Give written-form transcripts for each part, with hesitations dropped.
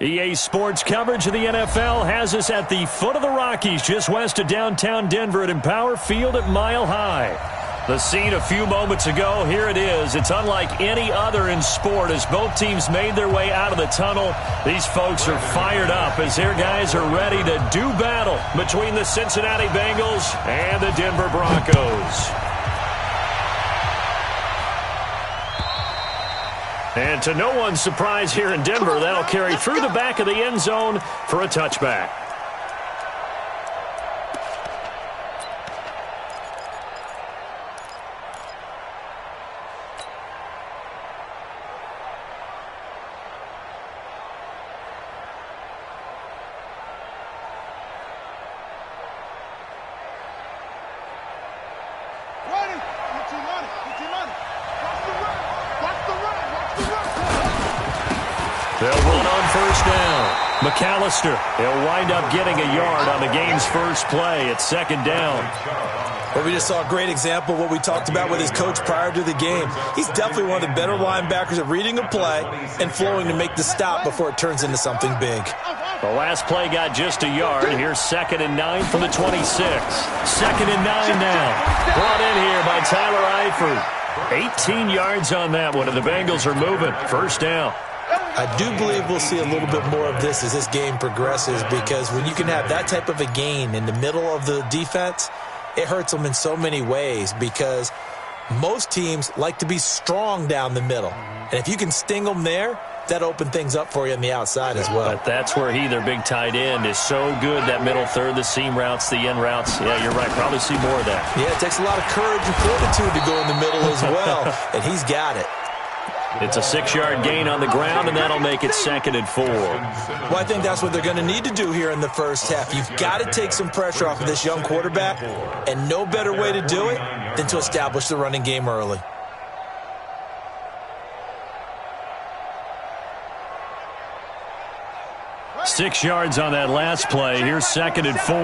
EA Sports coverage of the NFL has us at the foot of the Rockies, just west of downtown Denver at Empower Field at Mile High. The scene a few moments ago, here it is. It's unlike any other in sport as both teams made their way out of the tunnel. These folks are fired up as their guys are ready to do battle between the Cincinnati Bengals and the Denver Broncos. And to no one's surprise here in Denver, that'll carry through the back of the end zone for a touchback. They'll run on first down. McAllister, he'll wind up getting a yard on the game's first play. It's second down. Well, we just saw a great example of what we talked about with his coach prior to the game. He's definitely one of the better linebackers at reading a play and flowing to make the stop before it turns into something big. The last play got just a yard. Here's 2nd and 9 from the 26. 2nd and 9 now. Brought in here by Tyler Eifert. 18 yards on that one, and the Bengals are moving. First down. I do believe we'll see a little bit more of this as this game progresses, because when you can have that type of a gain in the middle of the defense, it hurts them in so many ways, because most teams like to be strong down the middle. And if you can sting them there, that opens things up for you on the outside as well. But that's where their big tight end, is so good, that middle third, the seam routes, the end routes. Yeah, you're right. Probably see more of that. Yeah, it takes a lot of courage and fortitude to go in the middle as well, and he's got it. It's a 6-yard gain on the ground, and that'll make it 2nd and 4. Well, I think that's what they're going to need to do here in the first half. You've got to take some pressure off of this young quarterback, and no better way to do it than to establish the running game early. Six yards on that last play. Here's 2nd and 4.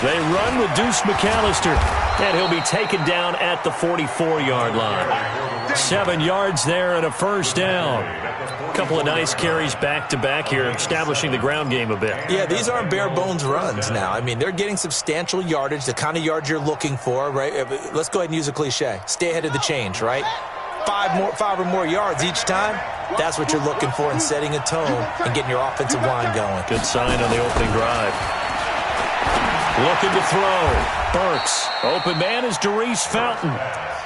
They run with Deuce McAllister, and he'll be taken down at the 44-yard line. 7 yards there and a first down. A couple of nice carries back-to-back here, establishing the ground game a bit. Yeah, these aren't bare-bones runs now. I mean, they're getting substantial yardage, the kind of yards you're looking for, right? Let's go ahead and use a cliche. Stay ahead of the change, right? 5 or more yards each time. That's what you're looking for in setting a tone and getting your offensive line going. Good sign on the opening drive. Looking to throw. Burks. Open man is Darius Fountain.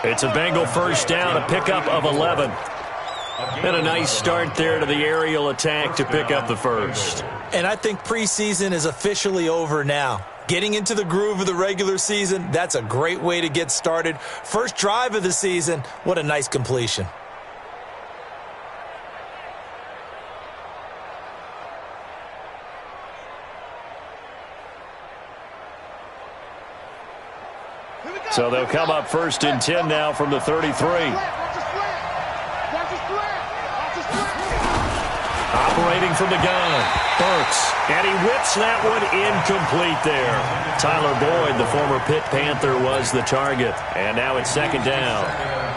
It's a Bengal first down, a pickup of 11. And a nice start there to the aerial attack to pick up the first. And I think preseason is officially over now. Getting into the groove of the regular season, that's a great way to get started. First drive of the season, what a nice completion. So they'll come up 1st and 10 now from the 33. Operating from the gun, Burks, and he whips that one incomplete there. Tyler Boyd, the former Pitt Panther, was the target, and now it's 2nd down.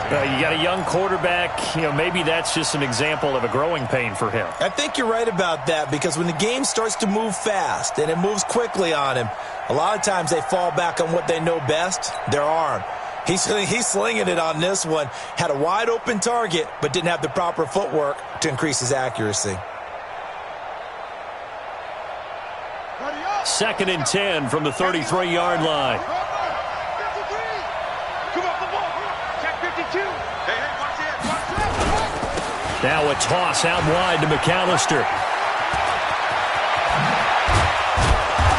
You got a young quarterback, maybe that's just an example of a growing pain for him. I think you're right about that, because when the game starts to move fast and it moves quickly on him, a lot of times they fall back on what they know best, their arm. He's slinging it on this one. Had a wide open target, but didn't have the proper footwork to increase his accuracy. 2nd and 10 from the 33-yard line. Now a toss out wide to McAllister.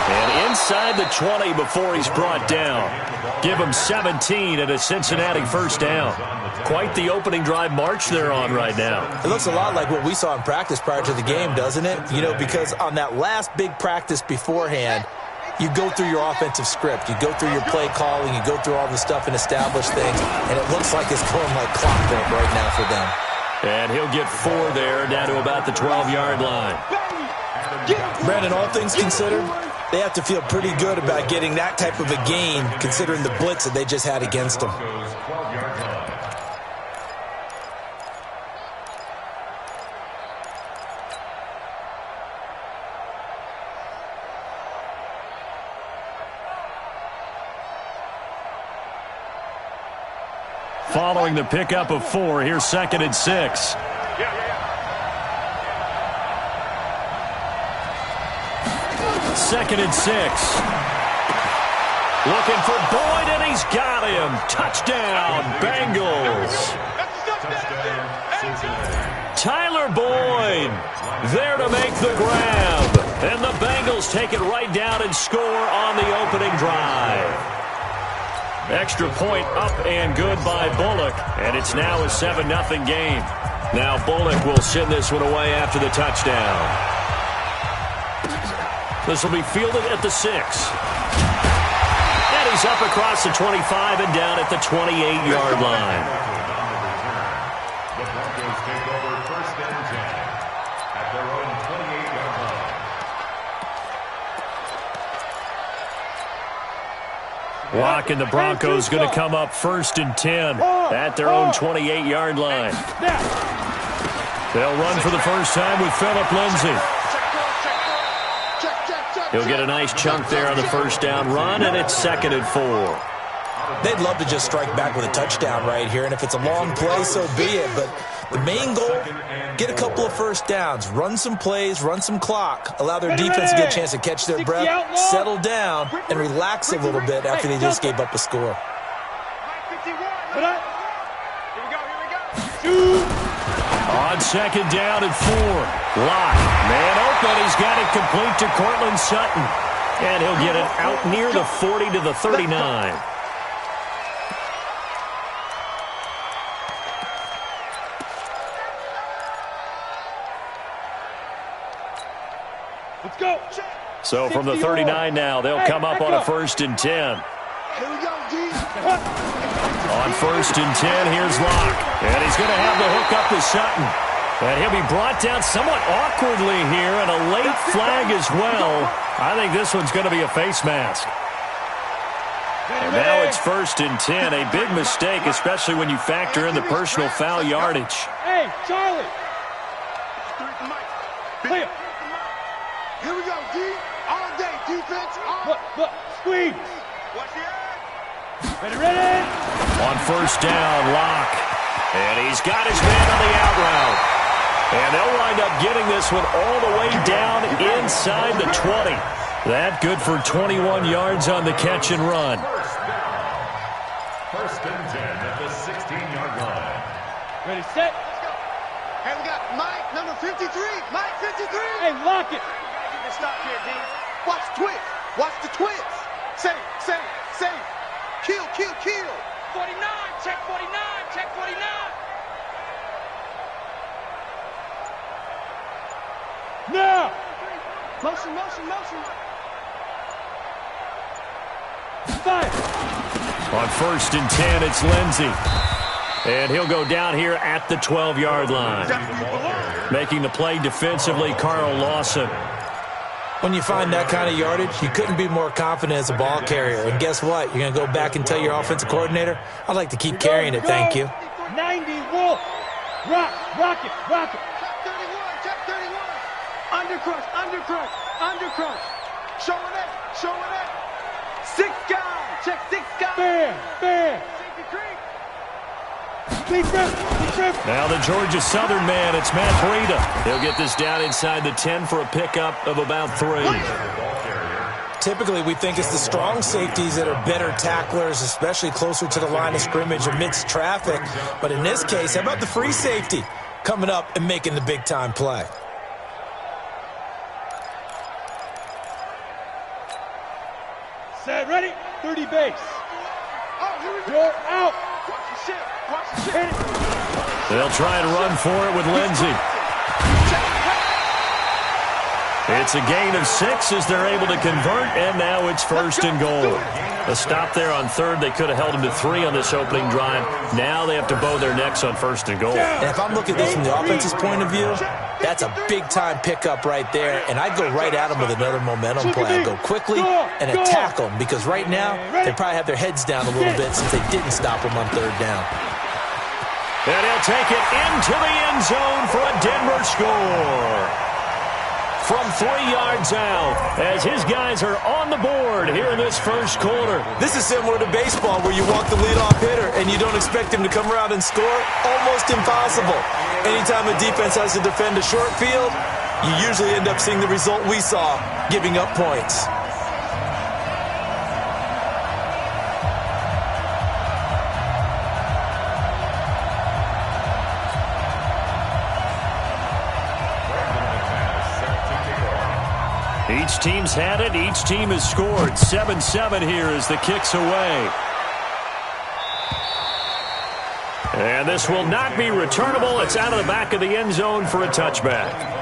And inside the 20 before he's brought down. Give him 17 and a Cincinnati first down. Quite the opening drive march they're on right now. It looks a lot like what we saw in practice prior to the game, doesn't it? Because on that last big practice beforehand, you go through your offensive script. You go through your play calling. You go through all the stuff and establish things. And it looks like it's going like clockwork right now for them. And he'll get 4 there, down to about the 12-yard line. Brandon, all things considered, they have to feel pretty good about getting that type of a gain, considering the blitz that they just had against them. Following the pickup of 4, here's 2nd and 6. Second and 6. Looking for Boyd, and he's got him. Touchdown, Bengals. Tyler Boyd there to make the grab. And the Bengals take it right down and score on the opening drive. Extra point up and good by Bullock. And it's now a 7-0 game. Now Bullock will send this one away after the touchdown. This will be fielded at the 6. And he's up across the 25 and down at the 28-yard line. The Broncos take over 1st and 10 at their own 28-yard line. Lock, and the Broncos going to come up 1st and 10 at their own 28-yard line. They'll run for the first time with Phillip Lindsay. He'll get a nice chunk there on the first down run, and it's 2nd and 4. They'd love to just strike back with a touchdown right here, and if it's a long play, so be it. But the main goal, get a couple of first downs, run some plays, run some clock, allow their defense to get a chance to catch their breath, settle down, and relax a little bit after they just gave up a score. On 2nd down and 4. Lock. Man open. He's got it complete to Cortland Sutton. And he'll get it out near the 40 to the 39. Let's go. So from the 39 now, they'll come up on a 1st and 10. Here we go, D. On 1st and 10, here's Locke. And he's going to have the hook up to Sutton. And he'll be brought down somewhat awkwardly here, and a late flag as well. I think this one's going to be a face mask. And now it's 1st and 10. A big mistake, especially when you factor in the personal foul yardage. Hey, Charlie. Clear. Here we go, D. All day, defense. Look, squeeze. Watch the eye. Ready. On 1st down, Locke. And he's got his man on the out route. And they'll wind up getting this one all the way down inside the 20. That good for 21 yards on the catch and run. 1st and 10 at the 16-yard line. Ready, set. Let's go. Hey, we got Mike, number 53. Mike, 53. Hey, lock it. You gotta get the stop here, D. Watch twist. Watch the twist. Same. Kill. 49, check 49, check 49. Now. Motion. Fire. On 1st and 10, it's Lindsey. And he'll go down here at the 12-yard line. Making the play defensively, Carl Lawson. When you find that kind of yardage, you couldn't be more confident as a ball carrier. And guess what? You're going to go back and tell your offensive coordinator, I'd like to keep carrying it, thank you. 90, Wolf. Rock it. Check 31. Undercrush. Showing it. 6 guys. Check 6 guys. Bam. Safety creep. Big rip. Now the Georgia Southern man, it's Matt Breida. He'll get this down inside the 10 for a pickup of about 3. Typically, we think it's the strong safeties that are better tacklers, especially closer to the line of scrimmage amidst traffic. But in this case, how about the free safety coming up and making the big-time play? Set, ready. 30 base. Oh, here we go. You're out. Watch the shit. Hit it. They'll try and run for it with Lindsey. It's a gain of 6 as they're able to convert, and now it's 1st and goal. A stop there on 3rd. They could have held them to 3 on this opening drive. Now they have to bow their necks on 1st and goal. And if I'm looking at this from the offense's point of view, that's a big-time pickup right there, and I'd go right at them with another momentum play. I'd go quickly and attack them, because right now they probably have their heads down a little bit since they didn't stop them on 3rd down. And he'll take it into the end zone for a Denver score. from 3 yards out as his guys are on the board here in this first quarter. This is similar to baseball where you walk the leadoff hitter and you don't expect him to come around and score. Almost impossible. Anytime a defense has to defend a short field, you usually end up seeing the result we saw, giving up points. Each team's had it. Each team has scored. 7-7 here as the kick's away. And this will not be returnable. It's out of the back of the end zone for a touchback.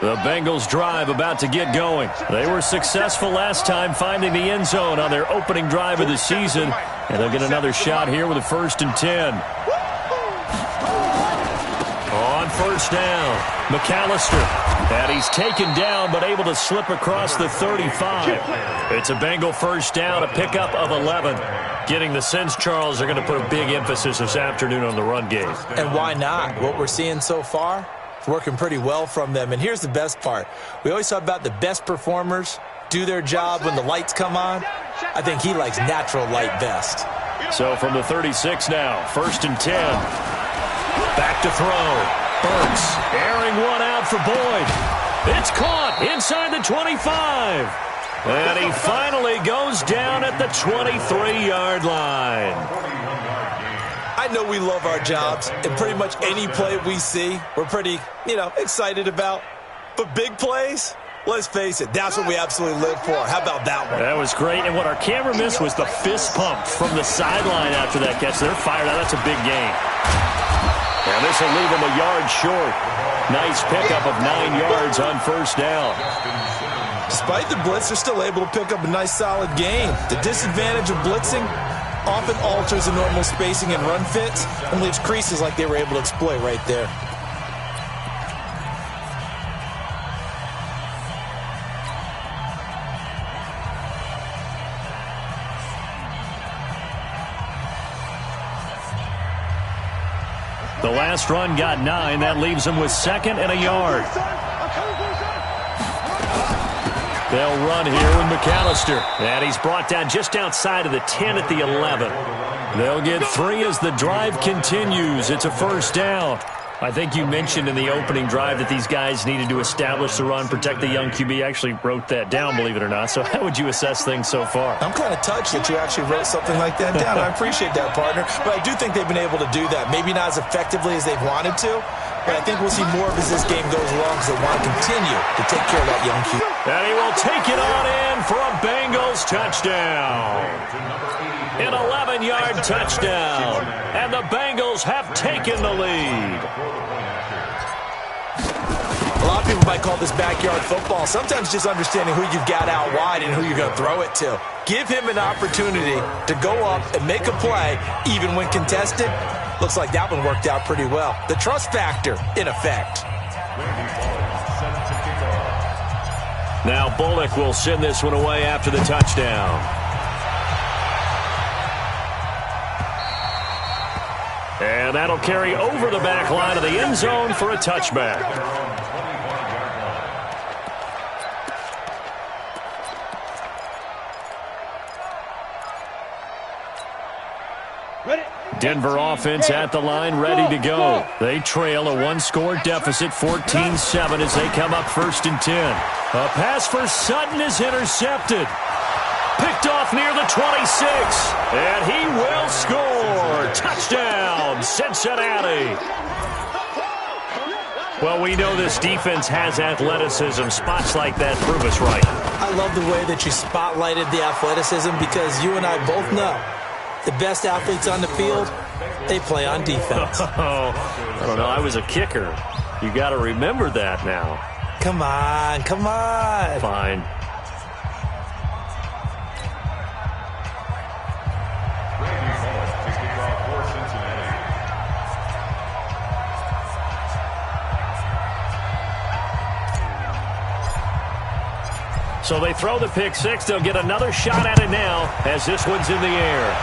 The Bengals drive about to get going. They were successful last time finding the end zone on their opening drive of the season. And they'll get another shot here with a 1st and 10. On first down, McAllister. And he's taken down but able to slip across the 35. It's a Bengal first down, a pickup of 11. Getting the sense, Charles, they're going to put a big emphasis this afternoon on the run game. And why not? What we're seeing so far, it's working pretty well from them. And here's the best part. We always talk about the best performers do their job when the lights come on. I think he likes natural light best. So from the 36 now, 1st and 10. Back to throw. Burks airing one out for Boyd. It's caught inside the 25. And he finally goes down at the 23-yard line. I know we love our jobs, and pretty much any play we see, we're pretty, excited about. But big plays, let's face it, that's what we absolutely live for. How about that one? That was great, and what our camera missed was the fist pump from the sideline after that catch. They're fired out. That's a big gain. And this will leave them a yard short. Nice pickup of 9 yards on first down. Despite the blitz, they're still able to pick up a nice solid gain. The disadvantage of blitzing often alters the normal spacing and run fits and leaves creases like they were able to exploit right there. The last run got 9. That leaves them with 2nd and a yard. They'll run here with McAllister. And he's brought down just outside of the 10 at the 11. They'll get 3 as the drive continues. It's a first down. I think you mentioned in the opening drive that these guys needed to establish the run, protect the young QB. I actually wrote that down, believe it or not. So how would you assess things so far? I'm kind of touched that you actually wrote something like that down. I appreciate that, partner. But I do think they've been able to do that. Maybe not as effectively as they've wanted to, but I think we'll see more of as this game goes along because they want to continue to take care of that young QB. And he will take it on in for a Bengals touchdown. An 11-yard touchdown. And the Bengals have taken the lead. A lot of people might call this backyard football. Sometimes just understanding who you've got out wide and who you're going to throw it to. Give him an opportunity to go up and make a play, even when contested. Looks like that one worked out pretty well. The trust factor, in effect. Now Bullock will send this one away after the touchdown. And that'll carry over the back line of the end zone for a touchback. Denver offense at the line, ready to go. They trail a 1-score deficit, 14-7 as they come up 1st and 10. A pass for Sutton is intercepted. Picked off near the 26. And he will score. Touchdown, Cincinnati. Well, we know this defense has athleticism. Spots like that prove us right. I love the way that you spotlighted the athleticism because you and I both know the best athletes on the field, they play on defense. I don't know. I was a kicker. You got to remember that now. Come on, come on. Fine. So they throw the pick six. They'll get another shot at it now as this one's in the air.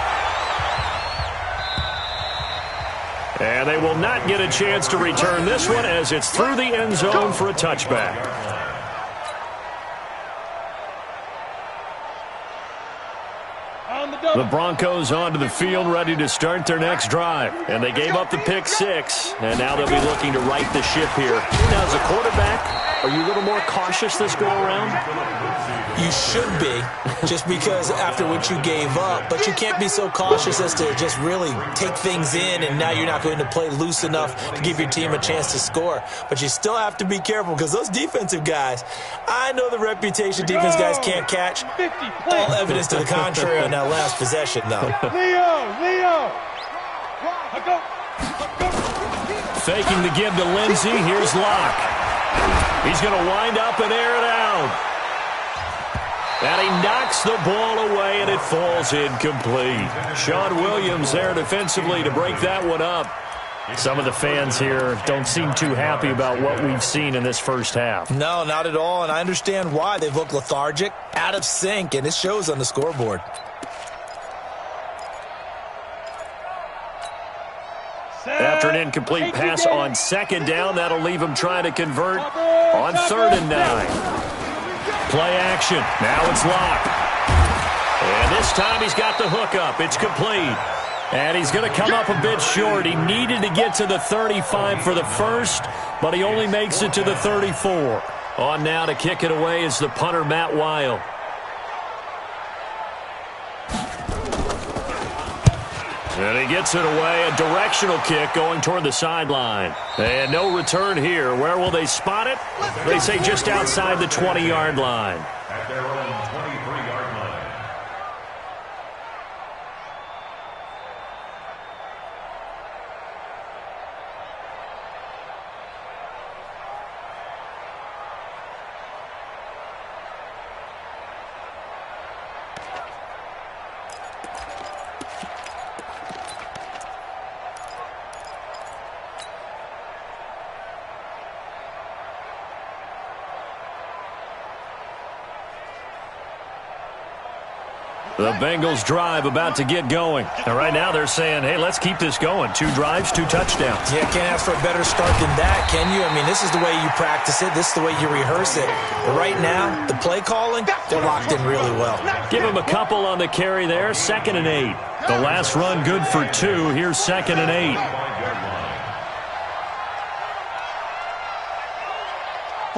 And they will not get a chance to return this one as it's through the end zone for a touchback. The Broncos onto the field ready to start their next drive. And they gave up the pick six, and now they'll be looking to right the ship here. Now, as a quarterback, are you a little more cautious this go-around? You should be, just because after what you gave up. But you can't be so cautious as to just really take things in, and now you're not going to play loose enough to give your team a chance to score. But you still have to be careful because those defensive guys, I know the reputation defense guys can't catch. All evidence to the contrary on that last possession, though. Leo! Faking the give to Lindsey. Here's Locke. He's going to wind up and air it out. And he knocks the ball away, and it falls incomplete. Sean Williams there defensively to break that one up. Some of the fans here don't seem too happy about what we've seen in this first half. No, not at all, and I understand why. They've looked lethargic, out of sync, and it shows on the scoreboard. After an incomplete pass on second down, that'll leave him trying to convert on 3rd and 9. Play action. Now it's Locke. And this time he's got the hook up. It's complete. And he's going to come up a bit short. He needed to get to the 35 for the first, but he only makes it to the 34. On now to kick it away is the punter, Matt Weil. And he gets it away, a directional kick going toward the sideline. And no return here. Where will they spot it? They say just outside the 20-yard line. At their own 23-yard line. The Bengals drive about to get going. And right now they're saying, hey, let's keep this going. 2 drives, 2 touchdowns. Yeah, can't ask for a better start than that, can you? I mean, this is the way you practice it. This is the way you rehearse it. But right now, the play calling, they're locked in really well. Give him a couple on the carry there. 2nd and 8. The last run good for 2. Here's 2nd and 8.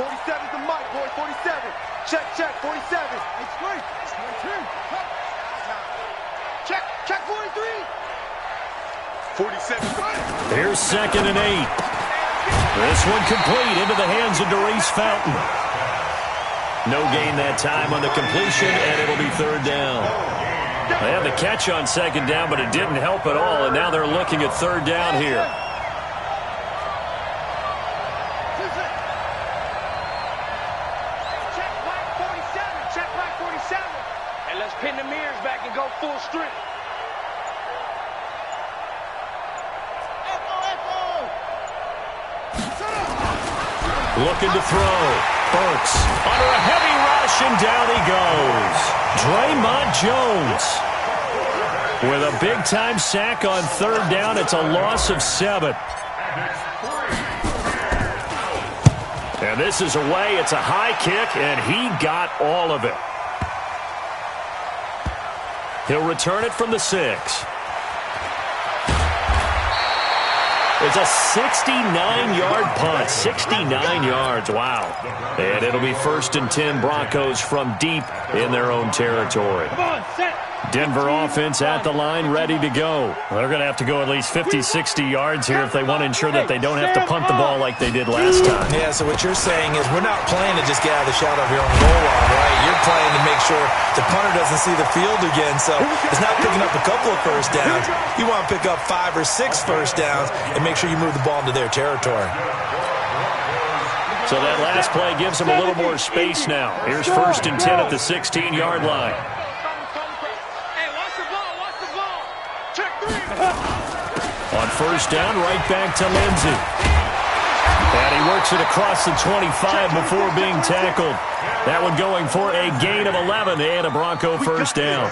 47's the mic, boy. 47. Check, 47. It's great. Check 43. 47's the mic. Here's 2nd and 8. This one complete into the hands of Darius Fountain. No gain that time on the completion, and it'll be 3rd down. They had the catch on 2nd down, but it didn't help at all, and now they're looking at 3rd down here. Check back 47. And let's pin the mirrors back and go full strength. Looking to throw. Burks under a heavy rush, and down he goes. Draymond Jones with a big-time sack on 3rd down. It's a loss of 7. And this is away. It's a high kick, and he got all of it. He'll return it from the 6. It's a 69-yard punt. 69 yards. Wow. And it'll be 1st and 10 Broncos from deep in their own territory. Come on, set. Denver offense at the line, ready to go. They're going to have to go at least 50, 60 yards here if they want to ensure that they don't have to punt the ball like they did last time. Yeah, so what you're saying is we're not playing to just get out of the shot of your own goal line, right? You're playing to make sure the punter doesn't see the field again, so it's not picking up a couple of first downs. You want to pick up 5 or 6 first downs and make sure you move the ball into their territory. So that last play gives them a little more space now. Here's 1st and 10 at the 16-yard line. On 1st down, right back to Lindsey. And he works it across the 25 before being tackled. That one going for a gain of 11 and a Bronco first down.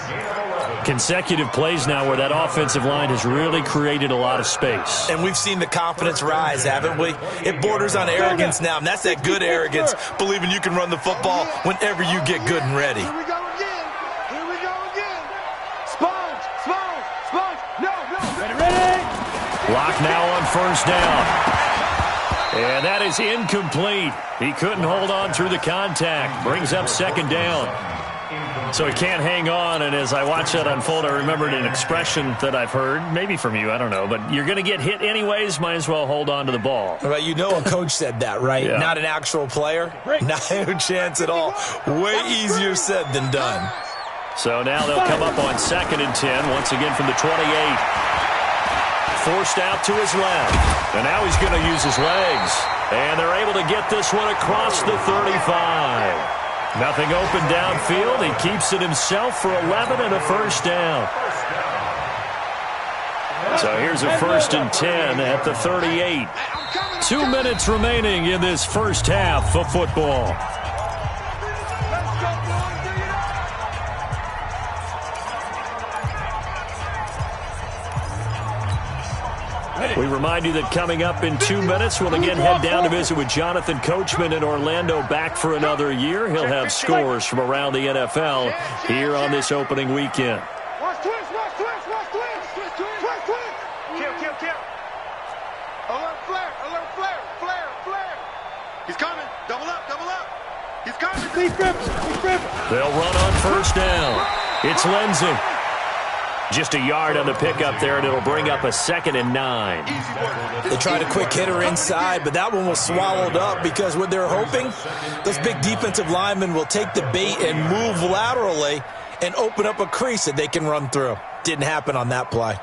Consecutive plays now where that offensive line has really created a lot of space. And we've seen the confidence rise, haven't we? It borders on arrogance now, and that's that good arrogance, believing you can run the football whenever you get good and ready. Here we go again. Here we go again. Sponge, sponge, sponge. No, no. Ready. Block now on first down. And that is incomplete. He couldn't hold on through the contact. Brings up second down. So he can't hang on, and as I watch that unfold, I remembered an expression that I've heard, maybe from you, I don't know, but you're going to get hit anyways, might as well hold on to the ball. Well, you know a coach said that, right? Yeah. Not an actual player. Not a chance at all. Way easier said than done. So now they'll come up on 2nd and 10, once again from the 28. Forced out to his left. And now he's going to use his legs. And they're able to get this one across the 35. Nothing open downfield. He keeps it himself for 11 and a first down. So here's a 1st and 10 at the 38. 2 minutes remaining in this first half of football. We remind you that coming up in 2 minutes, we'll again head down to visit with Jonathan Coachman in Orlando, back for another year. He'll have scores from around the NFL here on this opening weekend. Watch twist, watch twist, watch twist. Twist, twist, twist, twist. Kill. Alert flare, alert flare, flare, flare. He's coming. Double up. He's coming. Deep grip. They'll run on first down. It's Lindsey. Just a yard on the pickup there, and it'll bring up a 2nd and 9. They tried a quick hitter inside, but that one was swallowed up because what they're hoping, those big defensive linemen will take the bait and move laterally and open up a crease that they can run through. Didn't happen on that play.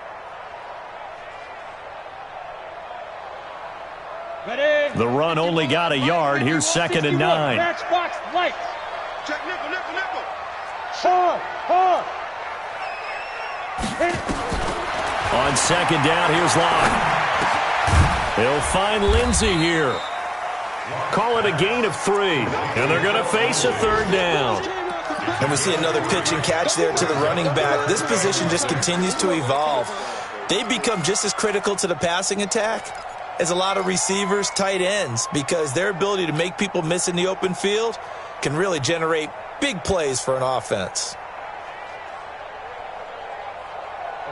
Ready. The run only got a yard. Here's 2nd and 9. Matchbox lights. Check nickel. Hard. On 2nd down, here's Locke. They'll find Lindsey here. Call it a gain of 3, and they're going to face a 3rd down. And we see another pitch and catch there to the running back. This position just continues to evolve. They become just as critical to the passing attack as a lot of receivers, tight ends, because their ability to make people miss in the open field can really generate big plays for an offense.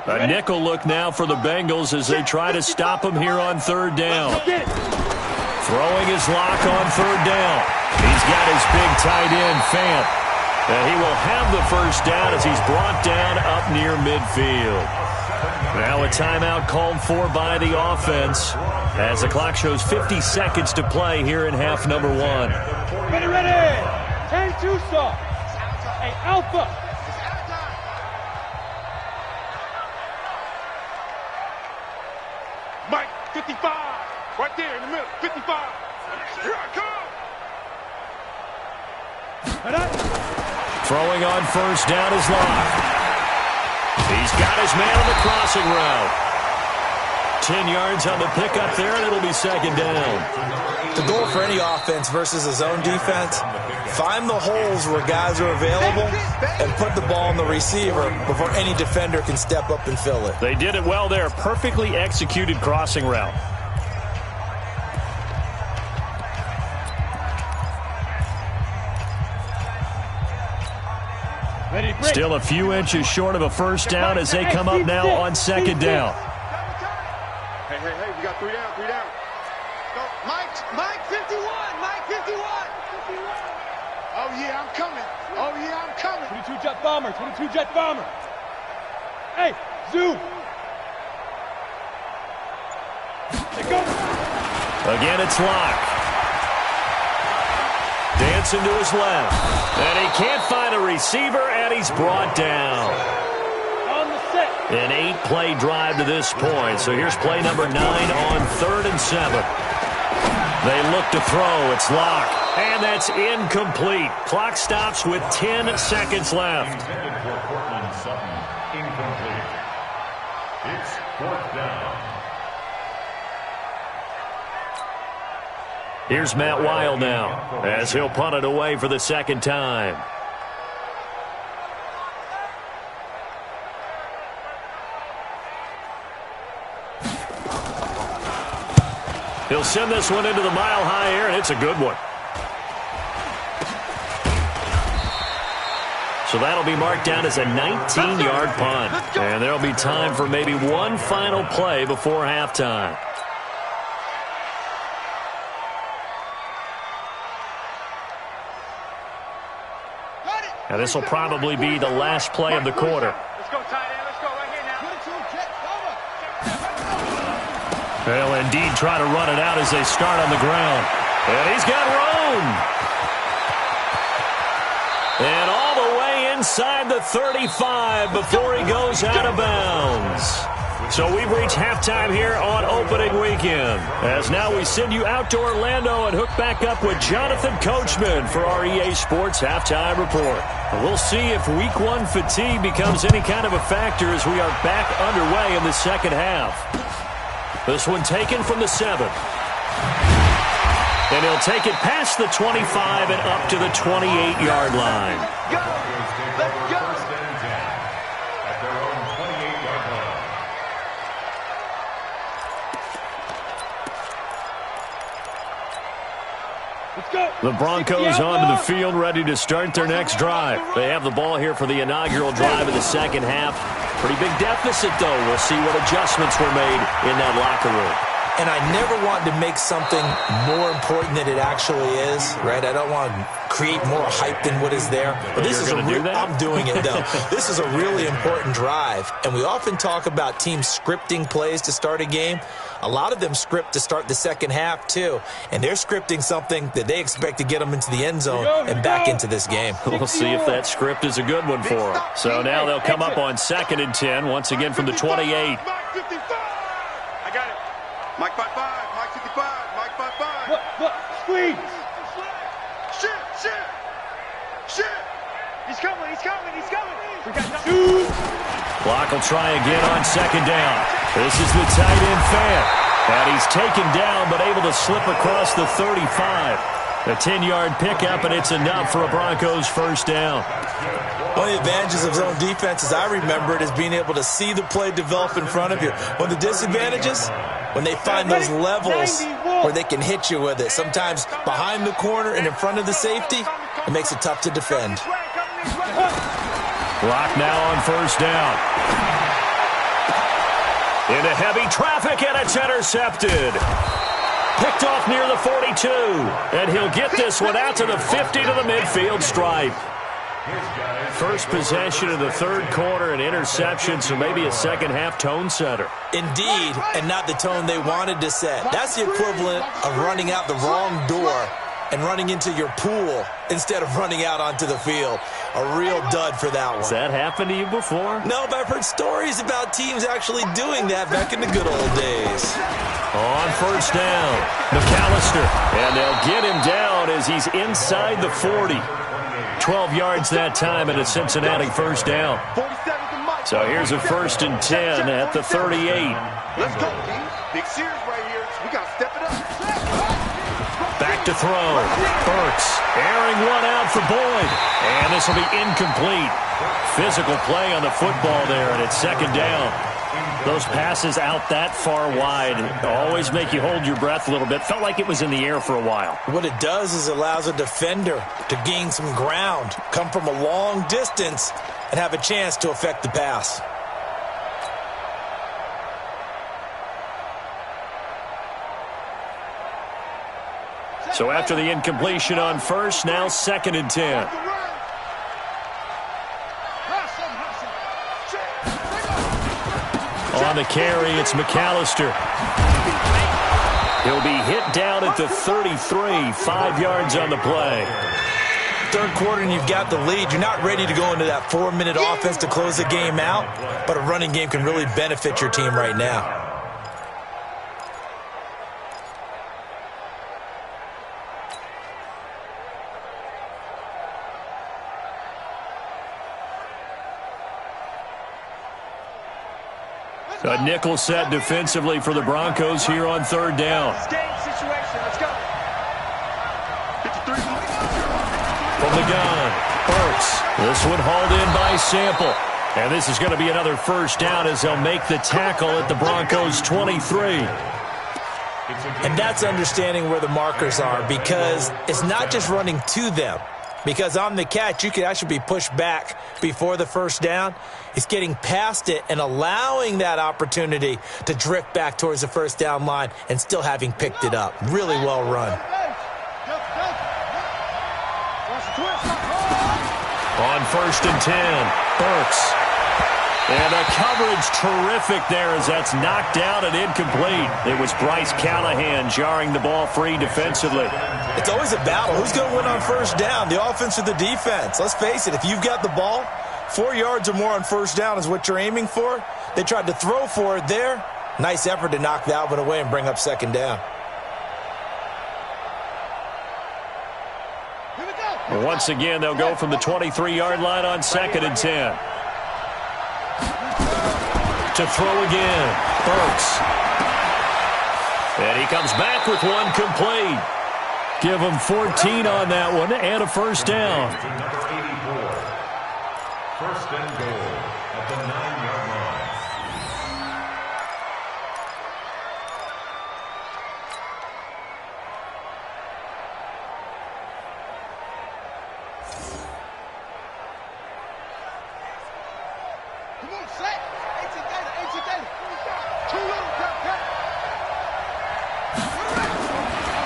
A nickel look now for the Bengals as they try to stop him here on 3rd down. Throwing his Lock on 3rd down. He's got his big tight end, Fant. And he will have the first down as he's brought down up near midfield. Now a timeout called for by the offense as the clock shows 50 seconds to play here in half number 1. Ready. 10-2 stop. Hey, Alpha. Mike, 55. Right there in the middle. 55. Here I come. Throwing on first down is Locke. He's got his man on the crossing route. 10 yards on the pickup there, and it'll be 2nd down. The goal for any offense versus a zone defense, find the holes where guys are available and put the ball on the receiver before any defender can step up and fill it. They did it well there. Perfectly executed crossing route. Still a few inches short of a first down as they come up now on 2nd down. Hey, we got 3 down. Go, Mike 51. Oh, yeah, I'm coming. 22 jet bomber. Hey, zoom. Let go. Again, it's Locke. Dancing to his left. And he can't find a receiver, and he's brought down. On the set. An 8-play drive to this point. So here's play number 9 on 3rd and 7. They look to throw. It's Locke. And that's incomplete. Clock stops with 10 seconds left. Intended for Cortland Sutton. Incomplete. It's 4th down. Here's Matt Weil now as he'll punt it away for the second time. He'll send this one into the mile-high air, and it's a good one. So that'll be marked down as a 19-yard punt. And there'll be time for maybe one final play before halftime. Now this will probably be the last play of the quarter. Let's go, tight end. Let's go right here now. They'll indeed try to run it out as they start on the ground. And he's got room. And all the way inside the 35 before he goes out of bounds. So we've reached halftime here on opening weekend. As now we send you out to Orlando and hook back up with Jonathan Coachman for our EA Sports Halftime Report. We'll see if Week 1 fatigue becomes any kind of a factor as we are back underway in the second half. This one taken from the 7. And he'll take it past the 25 and up to the 28-yard line. Go! Let's go! First and 10 at their own 28-yard line. Let's go! The Broncos onto the field, ready to start their next drive. They have the ball here for the inaugural drive of the second half. Pretty big deficit, though. We'll see what adjustments were made in that locker room. And I never want to make something more important than it actually is, right? I don't want to create more hype than what is there. But this is I'm doing it, though. This is a really important drive. And we often talk about teams scripting plays to start a game. A lot of them script to start the second half, too. And they're scripting something that they expect to get them into the end zone and back into this game. We'll see if that script is a good one for them. So now they'll come up on 2nd and 10, once again from the 28. I got it. Mike 5-5, Mike 55, Mike 5-5. What? Squeeze! Shit! He's coming! We got Shoot! Clock will try again on 2nd down. This is the tight end fan. And he's taken down but able to slip across the 35. A 10-yard pickup, and it's enough for a Broncos first down. One of the advantages of zone defense, as I remember it, is being able to see the play develop in front of you. One of the disadvantages, when they find those levels where they can hit you with it. Sometimes behind the corner and in front of the safety, it makes it tough to defend. Clock now on first down. Into heavy traffic, and it's intercepted. Picked off near the 42. And he'll get this one out to the 50 to the midfield stripe. First possession of the third quarter, an interception, so maybe a second half tone setter. Indeed, and not the tone they wanted to set. That's the equivalent of running out the wrong door and running into your pool instead of running out onto the field. A real dud for that one. Has that happened to you before? No, but I've heard stories about teams actually doing that back in the good old days. On first down, McAllister. And they'll get him down as he's inside the 40. 12 yards that time and a Cincinnati first down. So here's a 1st and 10 at the 38. Let's go, D. Big series right here. We got to step it up. Back to throw. Burks airing one out for Boyd. And this will be incomplete. Physical play on the football there, and it's 2nd down. Those passes out that far wide always make you hold your breath a little bit. Felt like it was in the air for a while. What it does is it allows a defender to gain some ground, come from a long distance, and have a chance to affect the pass. So after the incompletion on first, now 2nd and 10. On the carry, it's McAllister. He'll be hit down at the 33, 5 yards on the play. Third quarter and you've got the lead. You're not ready to go into that 4-minute offense to close the game out, but a running game can really benefit your team right now. A nickel set defensively for the Broncos here on 3rd down. Game situation. Let's go. From the gun, Burks. This one hauled in by Sample. And this is going to be another first down as they'll make the tackle at the Broncos' 23. And that's understanding where the markers are, because it's not just running to them. Because on the catch, you could actually be pushed back before the first down. It's getting past it and allowing that opportunity to drift back towards the first down line and still having picked it up. Really well run. On 1st and 10, Burks. And a coverage terrific there as that's knocked down and incomplete. It was Bryce Callahan jarring the ball free defensively. It's always a battle. Who's going to win on first down, the offense or the defense? Let's face it, if you've got the ball, 4 yards or more on first down is what you're aiming for. They tried to throw for it there. Nice effort to knock that one away and bring up second down. Once again, they'll go from the 23-yard line on 2nd and 10. To throw again, Burks. And he comes back with one complete. Give him 14 on that one and a first down. Number 84. First and goal at the 9-yard line. Come on, set. 18 data. Too little,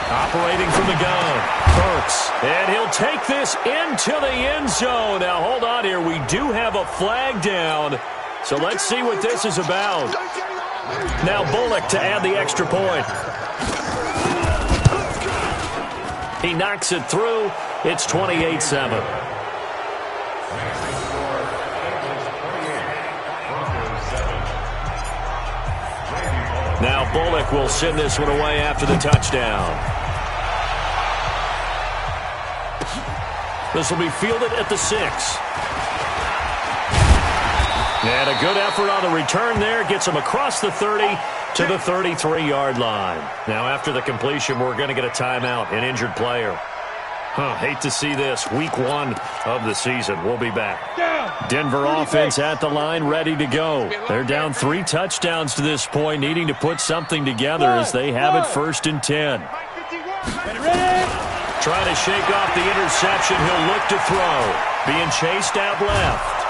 Operating from the gun, Burks. And he'll take this into the end zone. Now, hold on here. We do have a flag down. So let's see what this is about. Now Bullock to add the extra point. He knocks it through. It's 28-7. Now Bullock will send this one away after the touchdown. This will be fielded at the 6. And a good effort on the return there. Gets him across the 30 to the 33-yard line. Now after the completion, we're going to get a timeout, an injured player. Hate to see this. Week 1 of the season. We'll be back. Denver offense at the line, ready to go. They're down 3 touchdowns to this point, needing to put something together as they have it 1st and 10. Trying to shake off the interception. He'll look to throw. Being chased out left.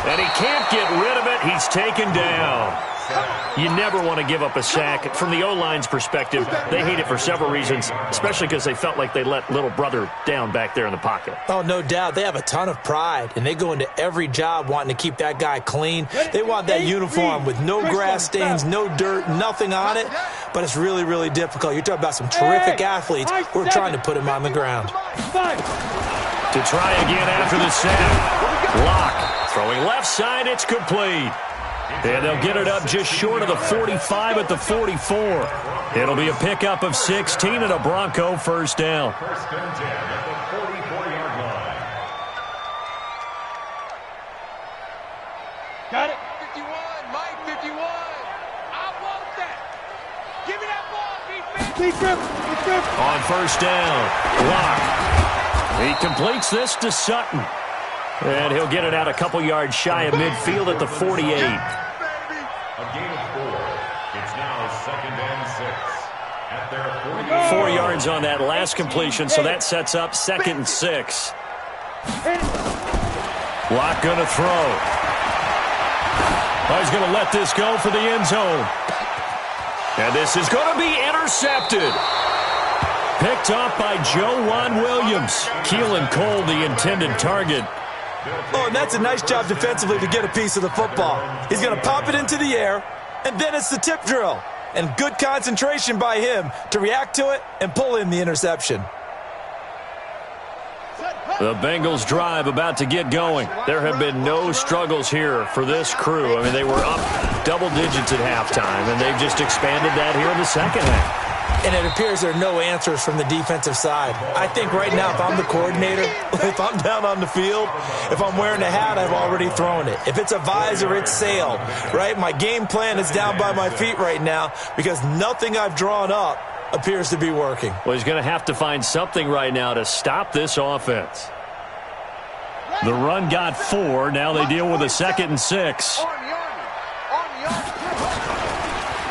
And he can't get rid of it. He's taken down. You never want to give up a sack. From the O-line's perspective, they hate it for several reasons, especially because they felt like they let little brother down back there in the pocket. Oh, no doubt. They have a ton of pride, and they go into every job wanting to keep that guy clean. They want that uniform with no grass stains, no dirt, nothing on it, but it's really, really difficult. You're talking about some terrific athletes who are trying to put him on the ground. To try again after the sack. Lock. Throwing left side, it's complete. And they'll get it up just short of the 45 at the 44. It'll be a pickup of 16 and a Bronco first down. First and 10 at the 44-yard line. Got it. 51, Mike, 51. I want that. Give me that ball, defense. On first down, Lock. He completes this to Sutton. And he'll get it out a couple yards shy of midfield at the 48. A gain of 4. It's now 2nd and 6 at their 48. 4 yards on that last completion, so that sets up 2nd and 6. Lock going to throw. Oh, he's going to let this go for the end zone. And this is going to be intercepted. Picked off by Joejuan Williams. Keelan Cole, the intended target. Oh, and that's a nice job defensively to get a piece of the football. He's going to pop it into the air, and then it's the tip drill. And good concentration by him to react to it and pull in the interception. The Bengals drive about to get going. There have been no struggles here for this crew. I mean, they were up double digits at halftime, and they've just expanded that here in the second half. And it appears there are no answers from the defensive side. I think right now, if I'm the coordinator, if I'm down on the field, if I'm wearing a hat, I've already thrown it. If it's a visor, it's sailed, right? My game plan is down by my feet right now because nothing I've drawn up appears to be working. Well, he's going to have to find something right now to stop this offense. The run got 4. Now they deal with a 2nd and 6.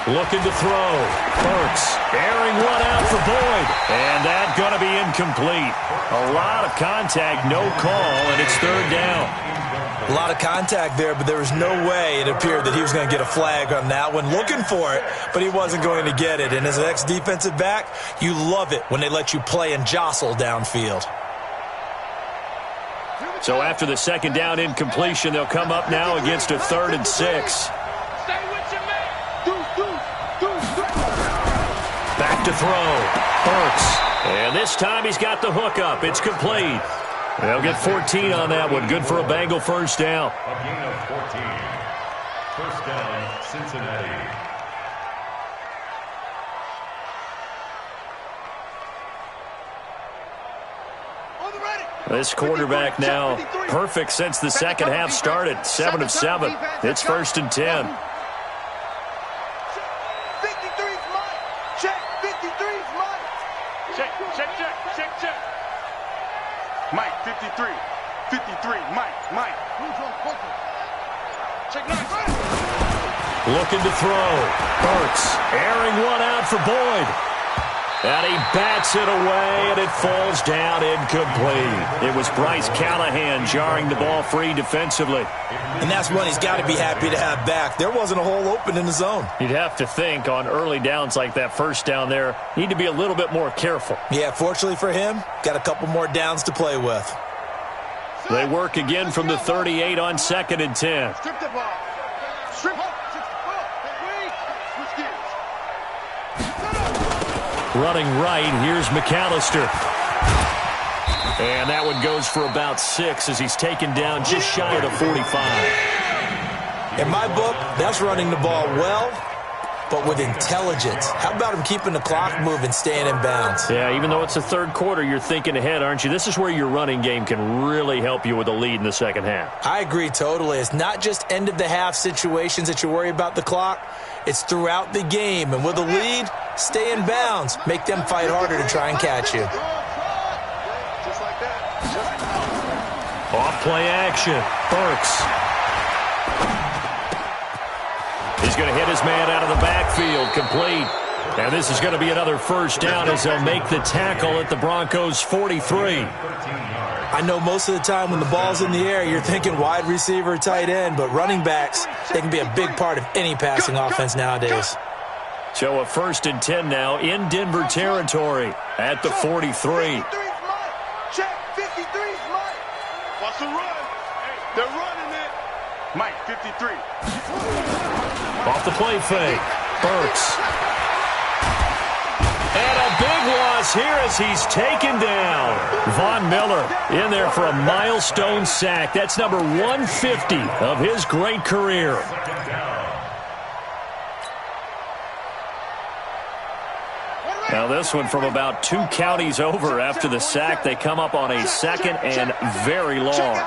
Looking to throw. Burks airing one out for Boyd. And that's going to be incomplete. A lot of contact, no call, and it's 3rd down. A lot of contact there, but there was no way it appeared that he was going to get a flag on that one. Looking for it, but he wasn't going to get it. And as an ex-defensive back, you love it when they let you play and jostle downfield. So after the 2nd down incompletion, they'll come up now against a 3rd and 6. Back to throw. Burks. And this time he's got the hook up. It's complete. They'll get 14 on that one. Good for a Bengal first down. A gain of 14. First down, Cincinnati. This quarterback now perfect since the second half started. 7 of 7. It's 1st and 10. 53's mine. Check. 53's mine. Check. Mike, 53. 53, Mike. Check 9. Looking to throw. Burks airing one out for Boyd. And he bats it away, and it falls down incomplete. It was Bryce Callahan jarring the ball free defensively. And that's one he's got to be happy to have back. There wasn't a hole open in the zone. You'd have to think on early downs like that first down there, need to be a little bit more careful. Yeah, fortunately for him, got a couple more downs to play with. They work again from the 38 on 2nd and 10. Strip the ball. Strip it. Running right, here's McAllister. And that one goes for about 6 as he's taken down just shy of the 45. In my book, that's running the ball well, but with intelligence. How about him keeping the clock moving, staying in bounds? Yeah, even though it's the 3rd quarter, you're thinking ahead, aren't you? This is where your running game can really help you with a lead in the 2nd half. I agree totally. It's not just end-of-the-half situations that you worry about the clock. It's throughout the game. And with a lead, stay in bounds. Make them fight harder to try and catch you. Just like that. Off play action. Burks. He's going to hit his man out of the backfield. Complete. And this is going to be another first down as they'll make the tackle at the Broncos' 43. I know most of the time when the ball's in the air, you're thinking wide receiver, tight end, but running backs, they can be a big part of any passing offense nowadays. So a 1st and 10 now in Denver territory at the 43. Check. 53's mine. What's the run? They're running it. Mike, 53. Off the play fake. Burks. And a big loss here as he's taken down. Von Miller in there for a milestone sack. That's number 150 of his great career. Now this one from about 2 counties over after the sack. They come up on a 2nd and very long.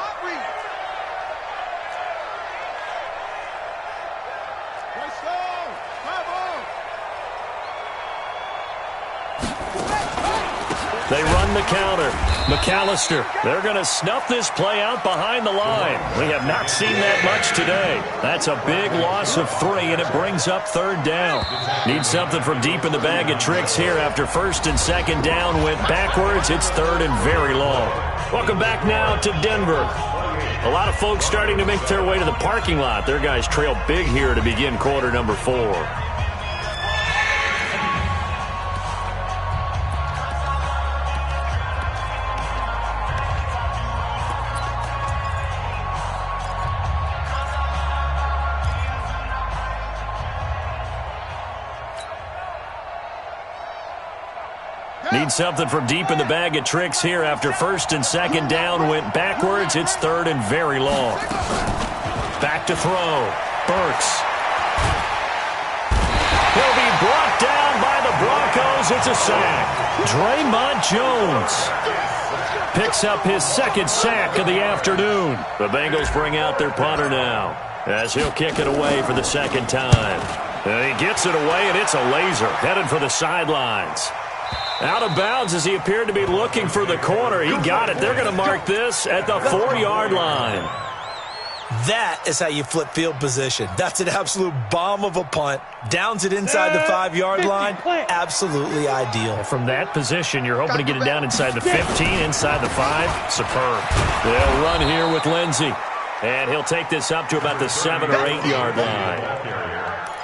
They run the counter. McAllister, they're going to snuff this play out behind the line. We have not seen that much today. That's a big loss of 3, and it brings up 3rd down. Need something from deep in the bag of tricks here after 1st and 2nd down. Went backwards. It's 3rd and very long. Welcome back now to Denver. A lot of folks starting to make their way to the parking lot. Their guys trail big here to begin quarter number 4. Need something from deep in the bag of tricks here after 1st and 2nd down. Went backwards. It's 3rd and very long. Back to throw. Burks. He'll be brought down by the Broncos. It's a sack. Draymond Jones picks up his 2nd sack of the afternoon. The Bengals bring out their punter now as he'll kick it away for the 2nd time. And he gets it away, and it's a laser headed for the sidelines. Out of bounds as he appeared to be looking for the corner. He got it. They're going to mark this at the 4-yard line. That is how you flip field position. That's an absolute bomb of a punt. Downs it inside the 5-yard line. Absolutely ideal. From that position, you're hoping to get it down inside the 15, inside the 5. Superb. They'll run here with Lindsey. And he'll take this up to about the 7 or 8-yard line.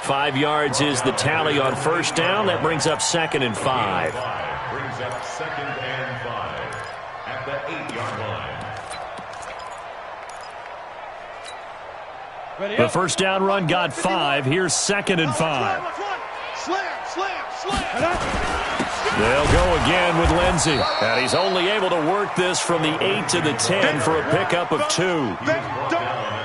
5 yards is the tally on first down. That brings up 2nd and 5. Brings up 2nd and 5 at the 8-yard line. The first down run got 5. Here's 2nd and 5. They'll go again with Lindsey. And he's only able to work this from the 8 to the 10 for a pickup of 2.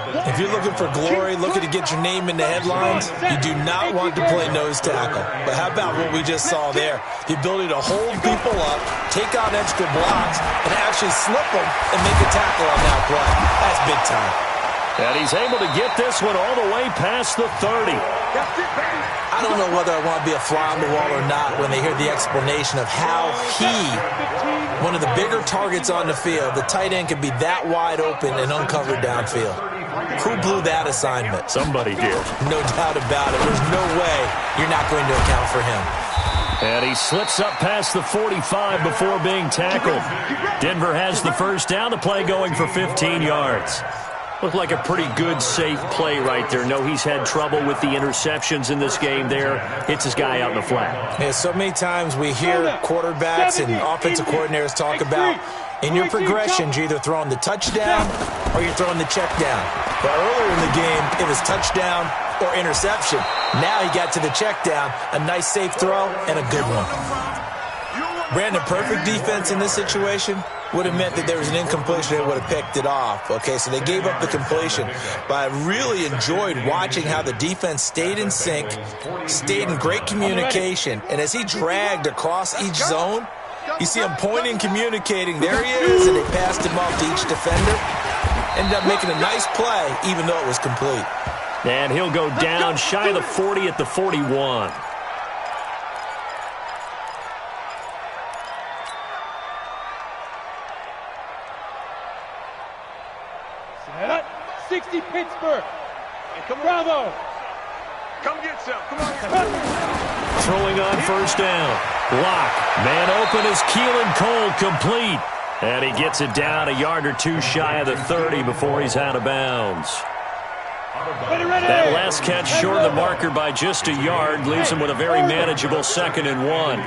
If you're looking for glory, looking to get your name in the headlines, you do not want to play nose tackle. But how about what we just saw there? The ability to hold people up, take on extra blocks, and actually slip them and make a tackle on that play. That's big time. And he's able to get this one all the way past the 30. I don't know whether I want to be a fly on the wall or not when they hear the explanation of how he, one of the bigger targets on the field, the tight end can be that wide open and uncovered downfield. Who blew that assignment? Somebody did. No doubt about it. There's no way you're not going to account for him. And he slips up past the 45 before being tackled. Denver has the first down. The play going for 15 yards. Looked like a pretty good, safe play right there. No, he's had trouble with the interceptions in this game there. Hits his guy out in the flat. Yeah, so many times we hear quarterbacks and offensive coordinators talk about in your progressions, you're either throwing the touchdown or you're throwing the check down. But earlier in the game, it was touchdown or interception. Now he got to the check down, a nice safe throw, and a good one. Brandon, perfect defense in this situation would have meant that there was an incompletion and would have picked it off. Okay, so they gave up the completion. But I really enjoyed watching how the defense stayed in sync, stayed in great communication, and as he dragged across each zone, you see him pointing, communicating. There he is, and they passed him off to each defender. Ended up making a nice play, even though it was complete. And he'll go down shy of the 40 at the 41. Set up. 60 Pittsburgh. Come Bravo. Come get some. Come on. Throwing on first down. Block. Man open is Keelan Cole, complete. And he gets it down a yard or two shy of the 30 before he's out of bounds. That last catch short of the marker by just a yard leaves him with a very manageable 2nd and 1.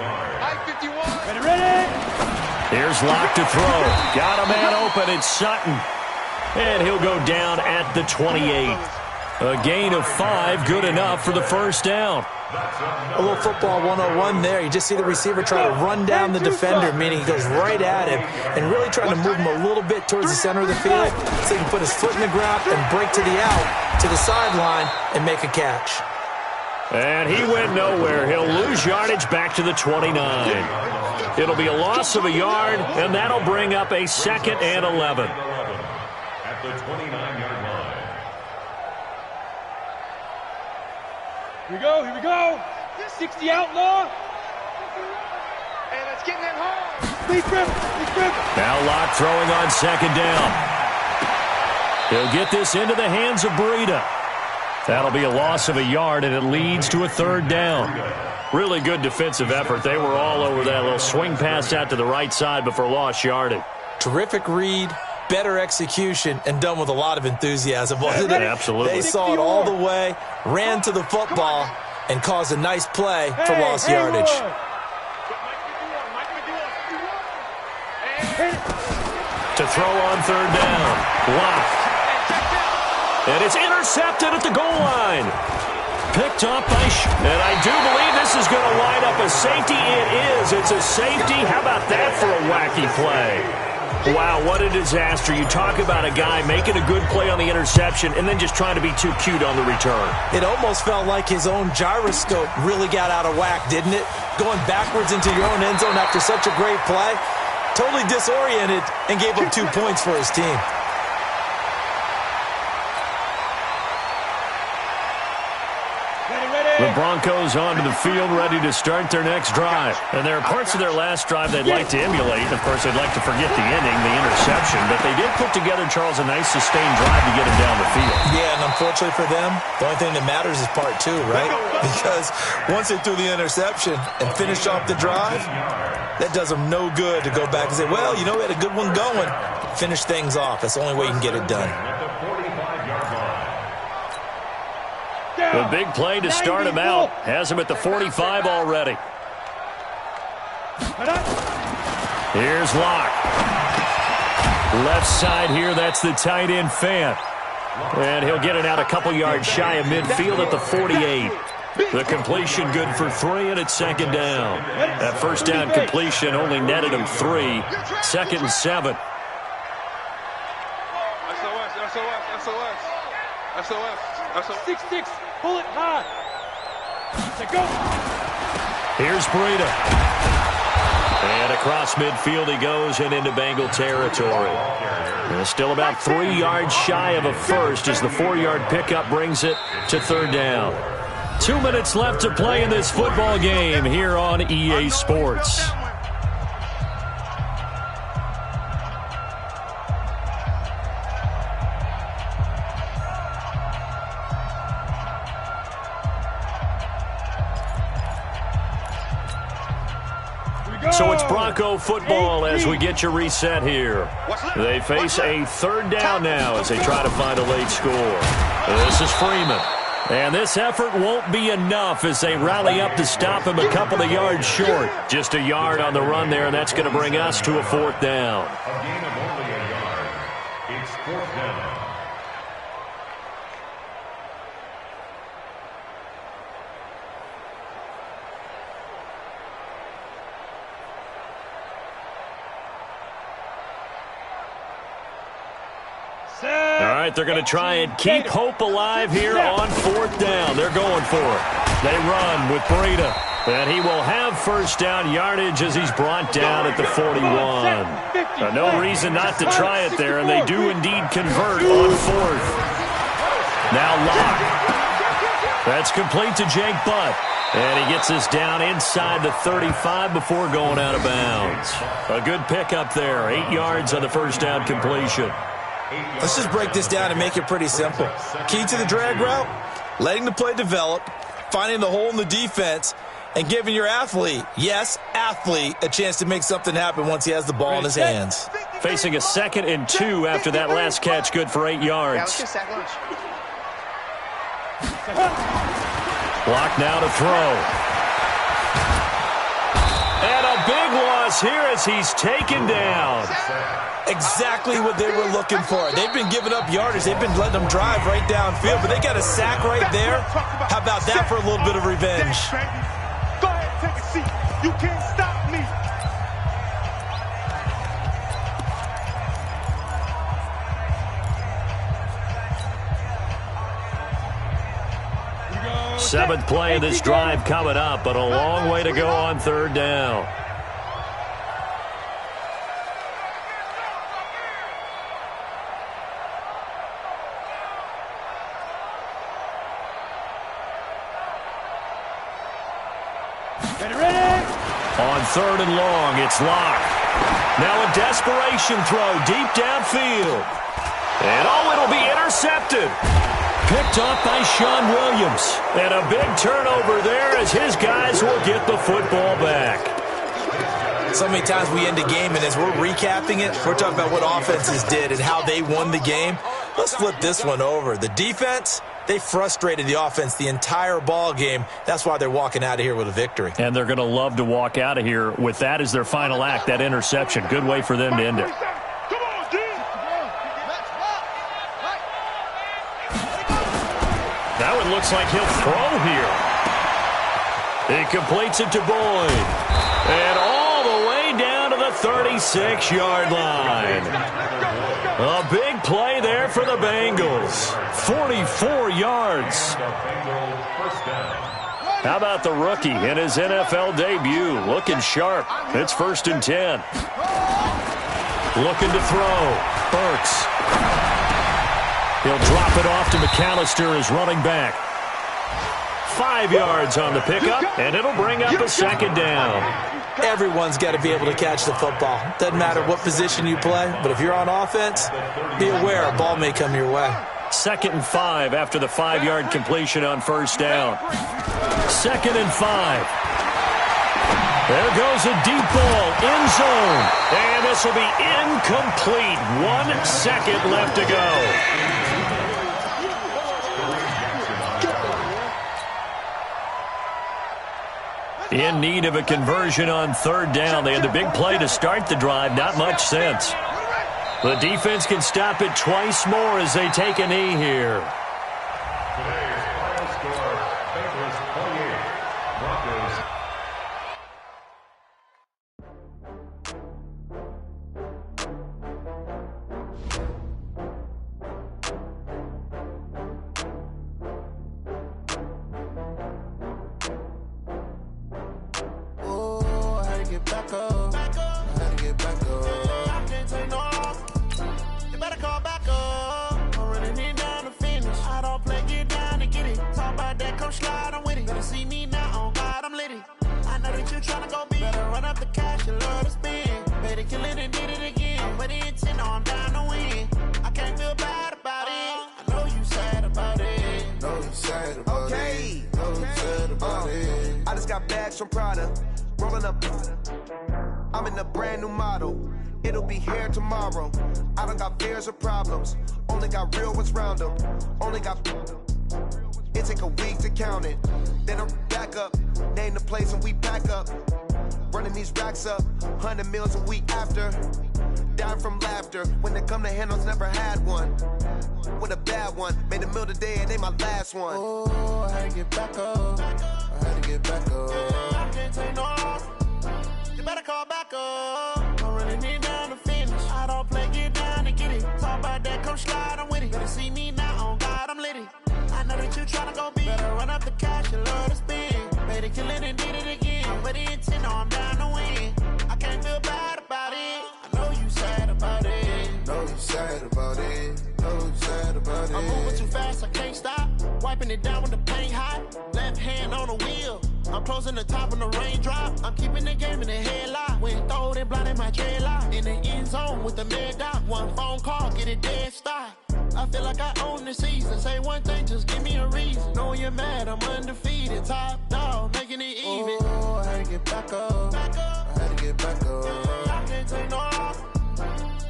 Here's Locke to throw. Got a man open. It's Sutton. And he'll go down at the 28. A gain of 5, good enough for the first down. A little football 101 there. You just see the receiver try to run down the defender, meaning he goes right at him and really trying to move him a little bit towards the center of the field so he can put his foot in the ground and break to the out, to the sideline, and make a catch. And he went nowhere. He'll lose yardage back to the 29. It'll be a loss of a yard, and that'll bring up a 2nd and 11. At the 29-yard line. Here we go. 60 outlaw. Hey, let's get that home. Please grip. Now Locke throwing on 2nd down. He'll get this into the hands of Breida. That'll be a loss of a yard, and it leads to a 3rd down. Really good defensive effort. They were all over that little swing pass out to the right side before lost yardage. Terrific read, better execution, and done with a lot of enthusiasm, wasn't it? Absolutely. They saw it all the way, ran to the football, and caused a nice play for lost yardage. To throw on 3rd down. Locke. And it's intercepted at the goal line. Picked up by and I do believe this is going to wind up a safety. It is. It's a safety. How about that for a wacky play? Wow, what a disaster. You talk about a guy making a good play on the interception and then just trying to be too cute on the return. It almost felt like his own gyroscope really got out of whack, didn't it? Going backwards into your own end zone after such a great play. Totally disoriented and gave up 2 points for his team. The Broncos onto the field, ready to start their next drive. And there are parts of their last drive they'd like to emulate. Of course, they'd like to forget the ending, the interception. But they did put together, Charles, a nice sustained drive to get him down the field. Yeah, and unfortunately for them, the only thing that matters is part two, right? Because once they threw the interception and finished off the drive, that does them no good to go back and say, well, you know, we had a good one going. Finish things off. That's the only way you can get it done. The big play to start him out. Has him at the 45 already. Here's Locke. Left side here, that's the tight end Fant. And he'll get it out a couple yards shy of midfield at the 48. The completion good for 3, and it's second down. That first down completion only netted him 3. Second and 7. SOS. 6-6. Pull it high. Go. Here's Breida. And across midfield he goes and into Bengal territory. And still about 3 yards shy of a first as the 4-yard pickup brings it to third down. 2 minutes left to play in this football game here on EA Sports. So it's Bronco football as we get your reset here. They face a third down now as they try to find a late score. This is Freeman. And this effort won't be enough as they rally up to stop him a couple of yards short. Just a yard on the run there, and that's going to bring us to a fourth down. A gain of only a yard. It's fourth down. All right, they're going to try and keep hope alive here on fourth down. They're going for it. They run with Breida. And he will have first down yardage as he's brought down at the 41. No reason not to try it there, and they do indeed convert on fourth. Now Locke. That's complete to Jake Butt. And he gets us down inside the 35 before going out of bounds. A good pickup there. 8 yards on the first down completion. Let's just break this down and make it pretty simple. Key to the drag route, letting the play develop, finding the hole in the defense, and giving your athlete, yes, athlete, a chance to make something happen once he has the ball in his hands. Facing a 2nd and 2 after that last catch, good for 8 yards. Block now to throw. And a big loss here as he's taken down. Exactly what they were looking for. They've been giving up yardage. They've been letting them drive right downfield, but they got a sack right there. How about that for a little bit of revenge? Go ahead, take a seat. You can't stop me. Seventh play of this drive coming up, but a long way to go on third down. On third and long, it's Locke. Now a desperation throw deep downfield. And it'll be intercepted. Picked off by Sean Williams. And a big turnover there as his guys will get the football back. So many times we end a game, and as we're recapping it, we're talking about what offenses did and how they won the game. Let's flip this one over. The defense, they frustrated the offense the entire ball game. That's why they're walking out of here with a victory. And they're going to love to walk out of here with that as their final act, that interception. Good way for them to end it. That one looks like he'll throw here. He completes it to Boyd. And all the way down to the 36-yard line. A big play there for the Bengals. 44 yards. How about the rookie in his NFL debut? Looking sharp. It's 1st and 10. Looking to throw. Burks. He'll drop it off to McAllister as running back. 5 yards on the pickup, and it'll bring up a second down. Everyone's got to be able to catch the football. Doesn't matter what position you play, but if you're on offense, be aware a ball may come your way. 2nd and 5 after the 5-yard completion on first down. 2nd and 5. There goes a deep ball, end zone. And this will be incomplete. 1 second left to go. In need of a conversion on 3rd down. They had the big play to start the drive. Not much sense. The defense can stop it twice more as they take a knee here. Today's final score, Bengals 28, Broncos. I'm in a brand new model. It'll be here tomorrow. I don't got fears or problems. Only got real ones round them. Only got... It take a week to count it. Then I'm back up. Name the place and we pack up. Running these racks up. 100 meals a week after. Down from laughter. When they come to handles, never had one. With a bad one. Made a meal today and they my last one. Oh, I had to get back up. I had to get back up. I can't take no off. You better call back up. I'm running it down to finish. I don't play, get down and get it. Talk about that, come slide, I'm with it. Better see me now, on God, I'm litty. I know that you tryna go big. Better run up the cash, you love to spin. Made it, kill it, and did it again. I'm with the intent, no, I'm down to win. I can't feel bad about it. I know you sad about it. Know you sad about it. Know you sad about it. I'm moving too fast, I can't stop. Wiping it down with the paint hot. Left hand on the wheel. I'm closing the top when the raindrop. I'm keeping the game in the headlock. When throwed and blinded my dreadlock. In the end zone with the mad dot. One phone call, get it dead stop. I feel like I own the season. Say one thing, just give me a reason. Knowing you're mad, I'm undefeated. Top dog, making it even. Oh, I had to get back up. I had to get back up. I can't take no off.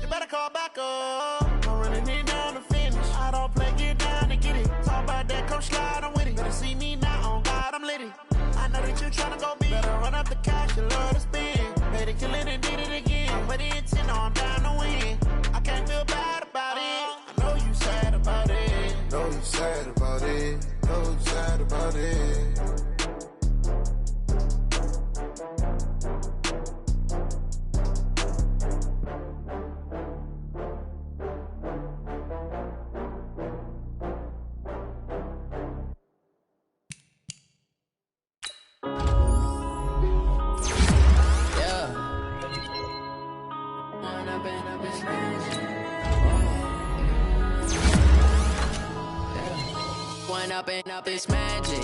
You better call back up. I'm running it down to finish. I don't play, get down and get it. Talk about that, come slide, I'm with it. Better see me now, on God, I'm litty. I know that you tryna go big. Better run up the cash, you love to spin. Made it, kill it, and did it again. With the intent, no, I'm down to win. I can't feel bad about it. I know you sad about it. Know you sad about it. Know you sad about it. Up it's magic.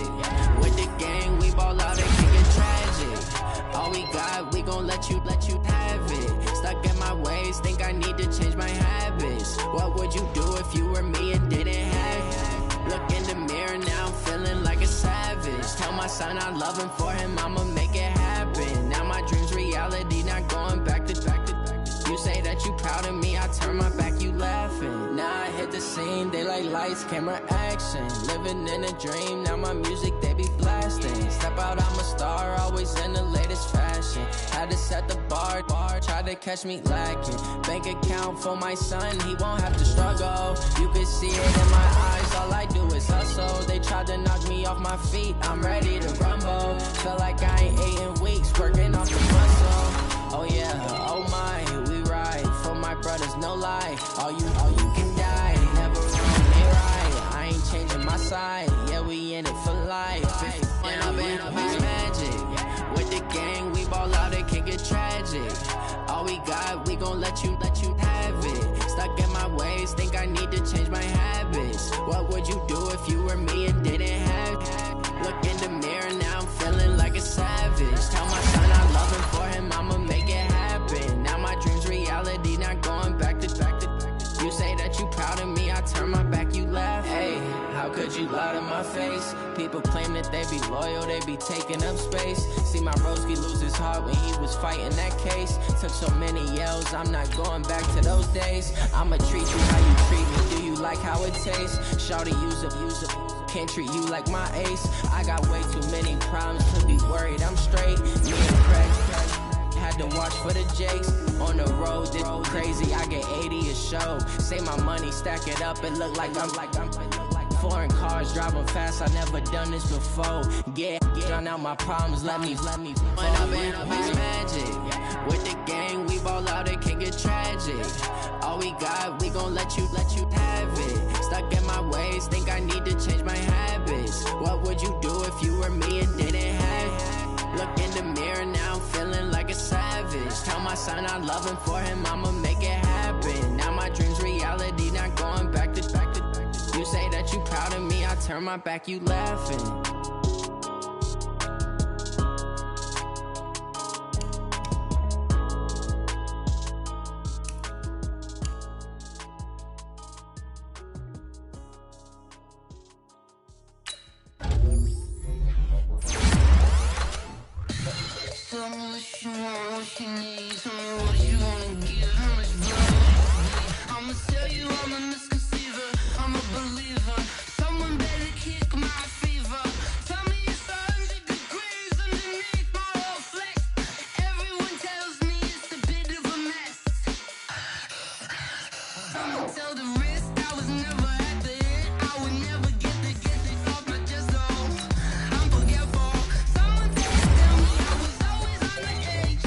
With the gang, we ball out and kick it tragic. All we got, we gon' let you have it. Stuck in my ways, think I need to change my habits. What would you do if you were me and didn't have it? Look in the mirror, now I'm feeling like a savage. Tell my son I love him, for him I'ma make it happen. Now my dream's reality, not going back to. You say that you proud of me, I turn my back, you laughing. Now I hit the scene, they like lights, camera, action. Living in a dream, now my music, they be blasting. Step out, I'm a star, always in the latest fashion. Had to set the bar, try to catch me lacking. Bank account for my son, he won't have to struggle. You can see it in my eyes, all I do is hustle. They tried to knock me off my feet, I'm ready to rumble. Feel like I ain't ate in weeks, working off the muscle. Oh yeah, oh my, we ride for my brothers, no lie. All you can die, never wrong, they right. I ain't changing my side, yeah, we in it for life. When I've been up, it's magic. With the gang, we ball out, it can get tragic. All we got, we gon' let you have it. Stuck in my ways, think I need to change my habits. What would you do if you were me and didn't have it? Looking savage. Tell my son I love him, for him I'ma make it happen. Now my dream's reality, not going back to. You say that you proud of me, I turn my back, you laugh. Hey, how could you lie to my face? People claim that they be loyal, they be taking up space. See my Roski lose his heart when he was fighting that case. Took so many yells, I'm not going back to those days. I'ma treat you how you treat me, do you like how it tastes? Shawty use up, can't treat you like my ace. I got way too many problems to be worried, I'm straight. Me and Craig had to watch for the Jakes. On the road, this crazy, I get 80 a show. Say my money, stack it up, it look like I'm foreign cars, driving fast, I never done this before. Get drown out my problems, let me When I've been magic. With the gang, we ball out, it can get tragic. All we got, we gon' let you have it. Stuck in my ways, think I need to change my habits. What would you do if you were me and didn't have it? Look in the mirror now, I'm feeling like a savage. Tell my son I love him, for him I'ma make it happen. Now my dream's reality, not going back to. You say that you proud of me, I turn my back, you laughing. Tell me what you want, what you need. Tell me what you wanna give, how much blood. I'ma tell you I'm a misconceiver, I'm a believer. Someone better kick my fever. Tell me it's 100 degrees underneath my whole flex. Everyone tells me it's a bit of a mess. I'ma tell the risk I was never at the end. I would never get this off my chest though. I'm forgetful. Someone tell me I was always on the edge.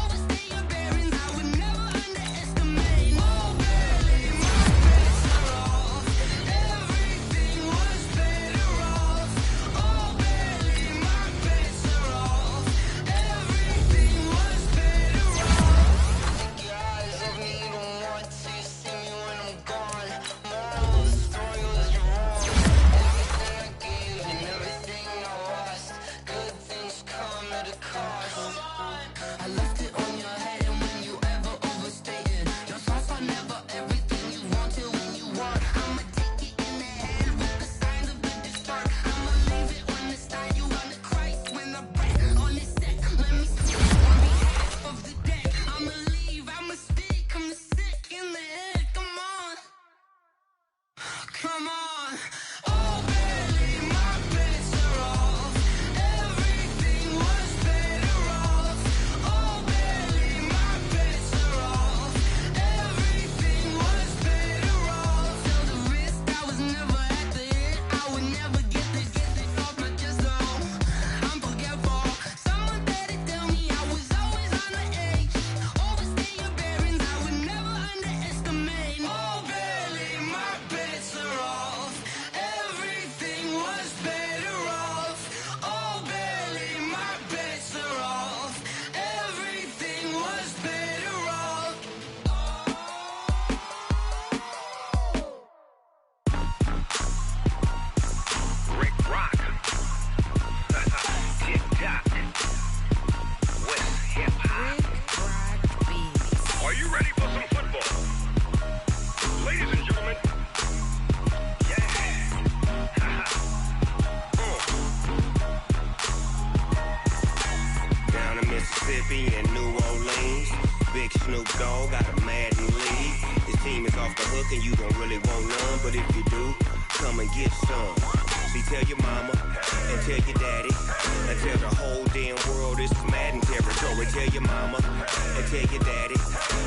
Overstay your bearings, I would never underestimate. Oh barely, my bets are off. Everything was better off. Oh barely, my bets are off. Everything was better off. Take your eyes off me, you don't want to see me when I'm gone. Moral of the story was you're wrong. Everything I gave and everything I lost. Good things come at a cost. I left it on your head, and when you ever overstated, your thoughts are never everything you wanted when you want. I'ma take it in the head with the signs of the distort. I'ma leave it on the side, you on the Christ when I breath on this set. Let me speak on behalf of the dead. I'ma leave, I'ma speak, I'm sick in the head, come on. Come on. Oh, barely, my bets are off. Everything was better off. Oh, barely, my bets are off. Everything was better off. Tell the risk I was never at the end. I would never get this off my chest though. I'm forgetful. Someone better tell me I was always on the edge. Overstay your bearings, I would never underestimate. Oh, barely, my bets are off. Everything was better off. Oh, barely, my bets are off. Everything was better off. Rick Rock. Tick-tock. West hip-hop. Are you ready for some football? Ladies and gentlemen. Yeah. Down in Mississippi and New Orleans, Big Snoop Dogg got a Madden league. His team is off the hook and you don't really want none, but if you do, come and get some. See, tell your mama and tell your daddy and tell the whole damn world this is Madden territory. Tell your mama and tell your daddy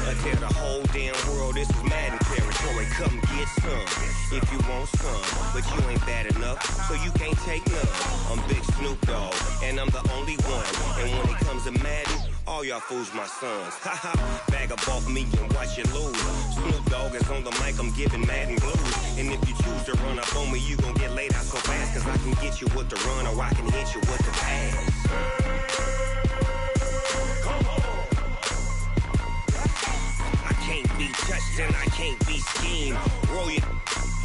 and tell the whole damn world this is Madden territory. Come get some if you want some, but you ain't bad enough, so you can't take none. I'm Big Snoop Dogg and I'm the only one. And when it comes to Madden, all y'all fools my sons. Haha, bag up off me and watch you lose. Snoop Dogg is on the mic, I'm giving Madden blues. And if you choose to run up on me, you gon' get laid out so fast. Cause I can get you with the run or I can hit you with the pass. Come on. I can't be touched touched and I can't be schemed. Roll it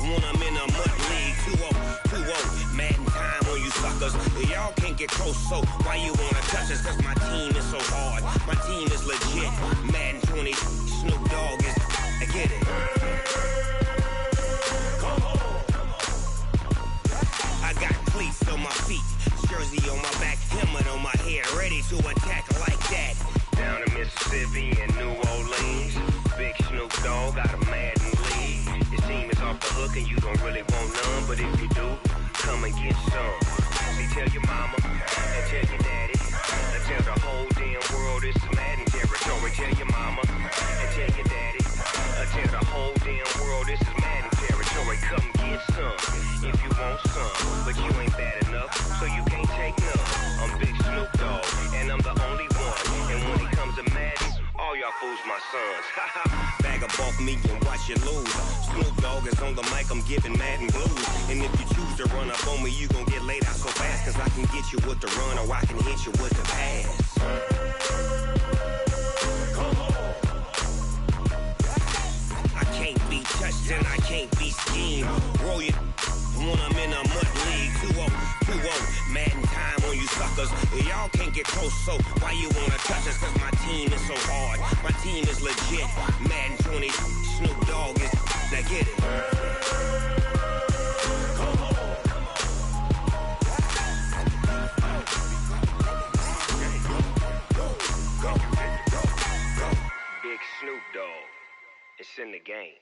when I'm in a mud league. 2-0, Madden time on you suckers. Y'all can't get close, so why you wanna touch us? Cause my team is so hard, my team is legit. Madden 20, Snoop Dogg is, I get it. I got cleats on my feet, jersey on my back, helmet on my head, ready to attack like that. Down in Mississippi and New Orleans, big Snoop Dogg got a Madden league. Your team is off the hook and you don't really want none, but if you do, come and get some. See, tell your mama and tell your daddy, and tell the whole damn world it's Madden territory. Tell your mama and tell your daddy, and tell the whole damn world this is Madden territory. Come get some if you want some, but you ain't bad enough, so you can't take none. I'm Big Snoop Dogg, and I'm the only one. And when it comes to Madden, all y'all fools my sons. Bag up off me and watch you lose. Snoop Dogg is on the mic, I'm giving Madden blues. And if you choose to run up on me, you gon' get laid out so fast. Cause I can get you with the run or I can hit you with the pass. I can't be touched and I can't be schemed. Roll it when I'm in a mud league. 2-0, Madden time on you suckers. Y'all can't get close, so why you wanna touch us? Cause my team is so hard, my team is legit. Madden 20, Snoop Dogg is, now get it. Big Snoop Dogg, it's in the game.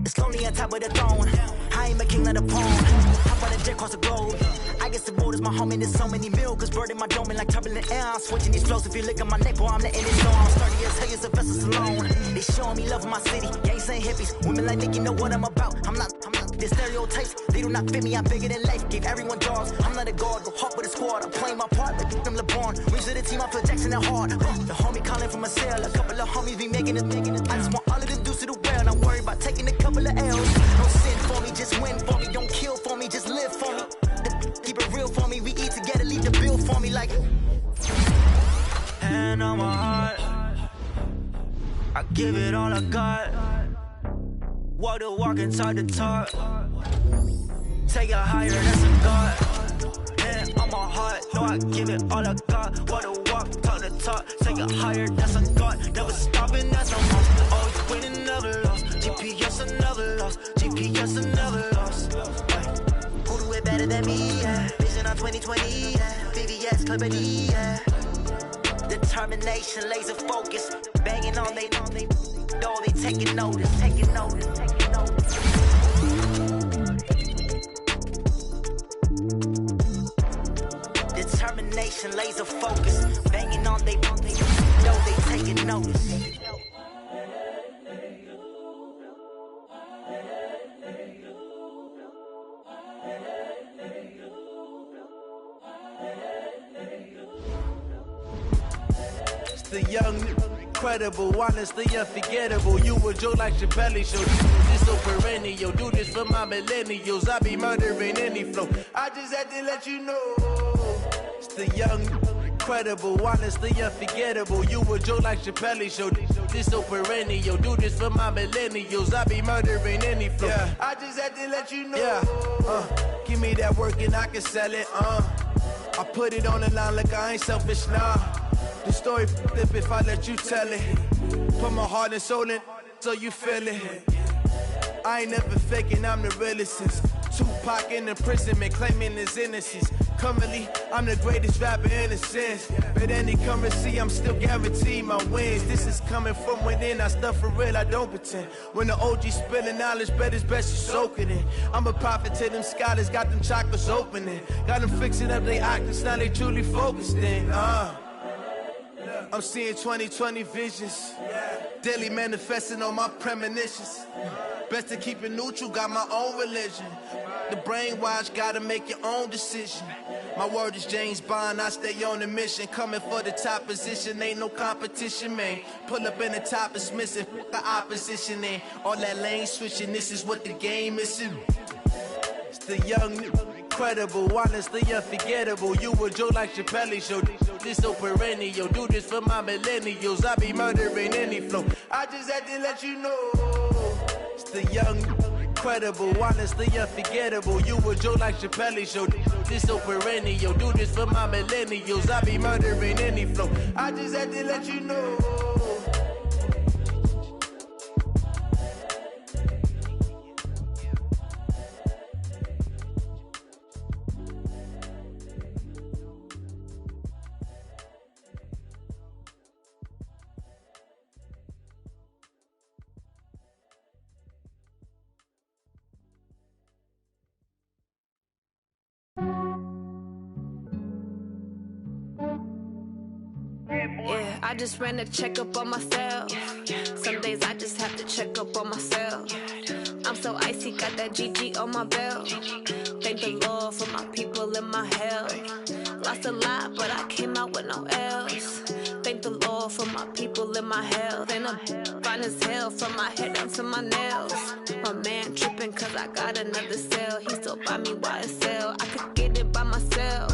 It's lonely on top of the throne. I ain't a king of the pawn. Hop on a jet across the globe. I guess the road is my home and there's so many milkers bird in my dome and like turbulent air. I'm switching these flows. If you look at my neck, boy, I'm letting it go. I'm sturdy as hell as a vessel alone. They showing me love in my city. Gangs ain't hippies. Women like Nicky know what I'm about. I'm not the stereotypes. They do not fit me. I'm bigger than life. Give everyone dogs. I'm not a guard. Go hard with a squad. I'm playing my part like them LeBron. Reach to the team. I feel Jackson and hard. The homie calling from a cell. A couple of homies be making it. I just want all of them dudes to the well. And I'm worried about taking a couple of L's. Don't sin for me. Just win for me. Don't kill for me. Just live for me. Keep it real for me. We eat together. Leave the bill for me like. Hand on my heart. I give it all I got. Walk the walk inside the talk. Take it higher, that's a God. Hand on my heart, no, I give it all I got. Walk the walk, talk the talk. Take it higher, that's a God. Never stopping, that's no more. Always winning, never lost. GPS, I never lost. GPS, I never lost. Who do it better than me? Yeah. Vision on 2020, yeah. VVS, Clippity, yeah. Determination, laser focus. Banging on they know they taking notice, taking notice, taking notice. Determination, laser focus. Banging on they know they taking notice. The young, incredible, honestly unforgettable. You a joke like Chappelle Show. This so perennial. Do this for my millennials. I be murdering any flow. I just had to let you know. It's the young, incredible, honestly unforgettable. You a joke like Chappelle Show. This so perennial. Do this for my millennials. I be murdering any flow. Yeah. I just had to let you know. Yeah. Give me that work and I can sell it. I put it on the line like I ain't selfish, nah. The story flip if I let you tell it. Put my heart and soul in so you feel it. I ain't never faking, I'm the realest since Tupac in imprisonment, claiming his innocence. Currently, I'm the greatest rapper in a sense. But any currency, I'm still guaranteed my wins. This is coming from within, I stuff for real, I don't pretend. When the OG spilling knowledge, bet it's best you soak it in. I'm a prophet to them scholars, got them chakras opening. Got them fixing up they octaves, now they truly focused in. I'm seeing 2020 visions, daily manifesting on my premonitions. Best to keep it neutral, got my own religion. The brainwash, gotta make your own decision. My word is James Bond, I stay on the mission. Coming for the top position, ain't no competition, man. Pull up in the top is missing, the opposition in. All that lane switching, this is what the game is in. It's the young, incredible, honestly unforgettable. You a joke like Chappelle show. This so perennial, do this for my millennials. I be murdering any flow. I just had to let you know. It's the young, incredible, honestly unforgettable. You a joke like Chappelle show. This so perennial, do this for my millennials. I be murdering any flow. I just had to let you know. Yeah, I just ran a checkup on myself. Some days I just have to check up on myself. I'm so icy, got that GG on my belt. Thank the Lord for my people in my health. Lost a lot, but I came out with no L's. Thank the Lord for my people in my health. And I'm fine as hell from my head down to my nails. My man tripping cause I got another cell. He still buy me YSL. I could get it by myself.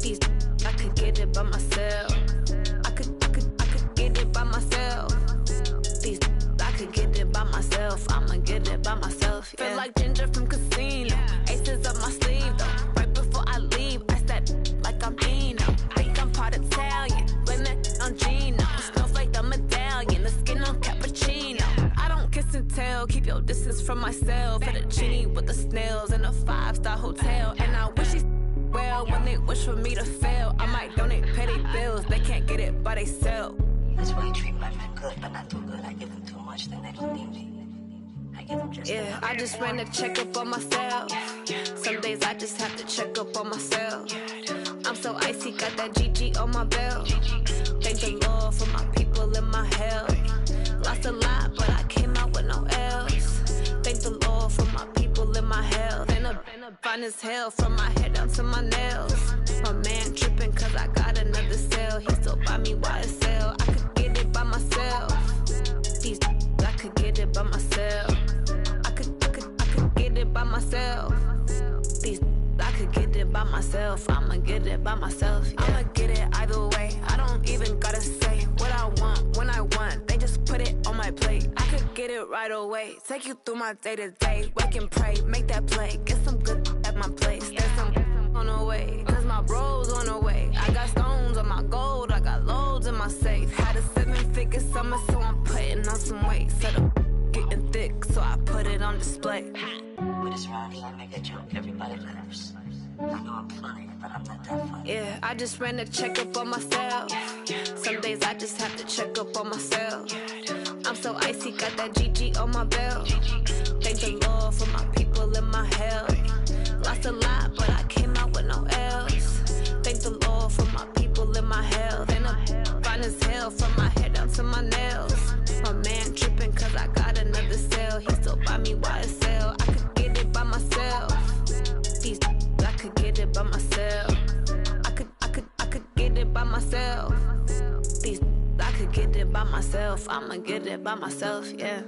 These I could get it by myself. I could get it by myself. These I could get it by myself. I'ma get it by myself. Yeah. Feel like Ginger from Casino. Aces up my sleeve though. Right before I leave, I said like I'm Eno. Think I'm part Italian. Blame that on Gino. Smells like the medallion. The skin on cappuccino. I don't kiss and tell. Keep your distance from myself. Hit a genie with the snails in a 5-star hotel. And I wish he's well when they wish for me to fail. I might donate petty bills. They can't get it by they self. That's why you treat my men good, but not too good. I give them too much, then they don't need me. I give them just yeah, I just ran a checkup on myself. Some days I just have to check up on myself. I'm so icy, got that GG on my belt. Thank the Lord for my people in my health. Lost a lot, but I came out with no L's. Thank the Lord for my people in my health. And I'm fine as hell from my head down to my nails. My man tripping cause I got another cell. He still buy me YSL. I could get it by myself. These I could get it by myself. I could get it by myself. These I could get it by myself. I'ma get it by myself. Yeah. I'ma get it either way. I don't even gotta say what I want when I want. They just put it on my plate. I could get it right away. Take you through my day to day. Wake and pray, make that play. Get some good at my place. There's some on the way. Cause my bro's on the way. I got stones on my gold. I got loads in my safe. Had a 7-figure summer, so I'm putting on some weight. Set up getting thick, so I put it on display. With this round here, I make a joke, everybody laughs. I know I'm funny, but I'm not that funny. Yeah, I just ran a checkup on myself. Some days I just have to check up on myself. I'm so icy, got that GG on my belt. Thank the Lord for my people in my health. Lost a lot, but I came out with no L's. Thank the Lord for my people in my health. And I'm fine as hell from my head down to my nails. My man tripping cause I got another cell. He still buy me YSL. I could get it by myself. These I could get it by myself. I could get it by myself. These I could get it by myself. I'ma get it by myself, yeah.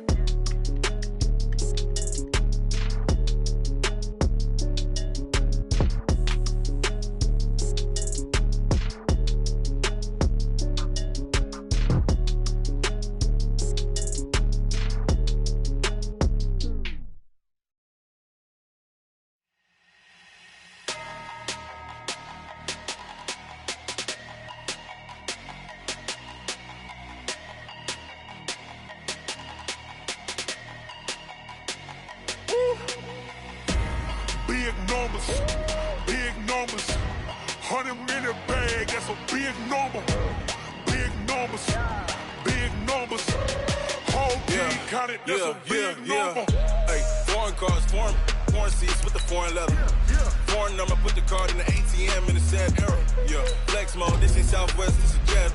Big numbers, 100 minute bag, that's a big number. Big numbers, whole team counted, that's a big number. Hey, foreign cars, foreign seats with the foreign leather. Foreign number, put the card in the ATM in the sad era. Yeah, flex mode, this ain't Southwest, this is jet.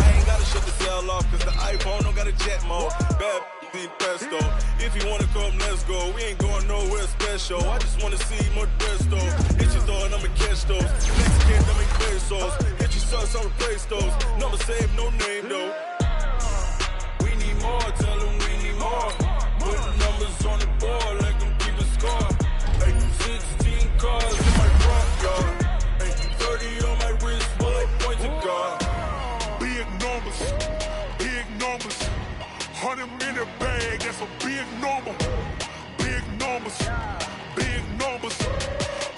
I ain't gotta shut the cell off, cause the iPhone don't got a jet mode. Bad the pesto. If you wanna come, let's go. We ain't going nowhere special. I just wanna see more Modesto. Hit your thought, I'ma catch those. Mexican, I make pesos. Hit your sus, I'ma replace those. Number save, no name though. We need more, tell them we need more. Put numbers on the board, let them keep a score. Hey, 16 cars in my front yard. Hey, 30 on my wrist, bullet point to God. Big numbers, big numbers. 100 in the bag, that's a big number. Big numbers, big numbers.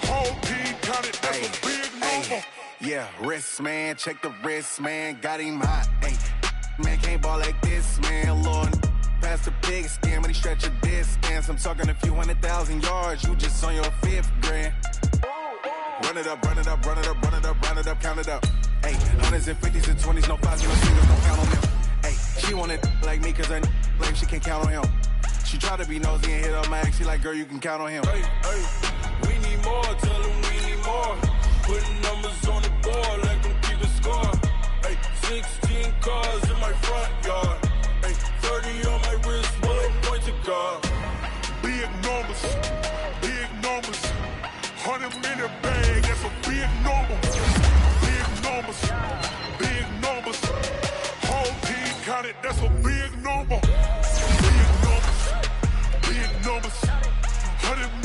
Whole team counted, that's a big number. Yeah, wrist man, check the wrist man, got him hot. Ay, man can't ball like this, man. Lord, past the pig skin when he stretch a distance. I'm talking a few 100,000 yards, you just on your 5th grand. Run it up, run it up, run it up, run it up, run it up, count it up. Hey, hundreds and 50s and 20s, no 5s, no singles, don't count on them. Hey, she want it like me, cause her lame, she can't count on him. She try to be nosy and hit up my ex, she like, girl, you can count on him. Hey, we need more, tell them we need more. Putting numbers on the board, let them keep a score. Hey, 16 cars in my front yard. Hey, 30 on my wrist, bullet point to God. Big numbers, big numbers. 100 in the bag, that's a big number. Big numbers, big numbers. Whole team counted, that's a big number. Big numbers, big numbers. 100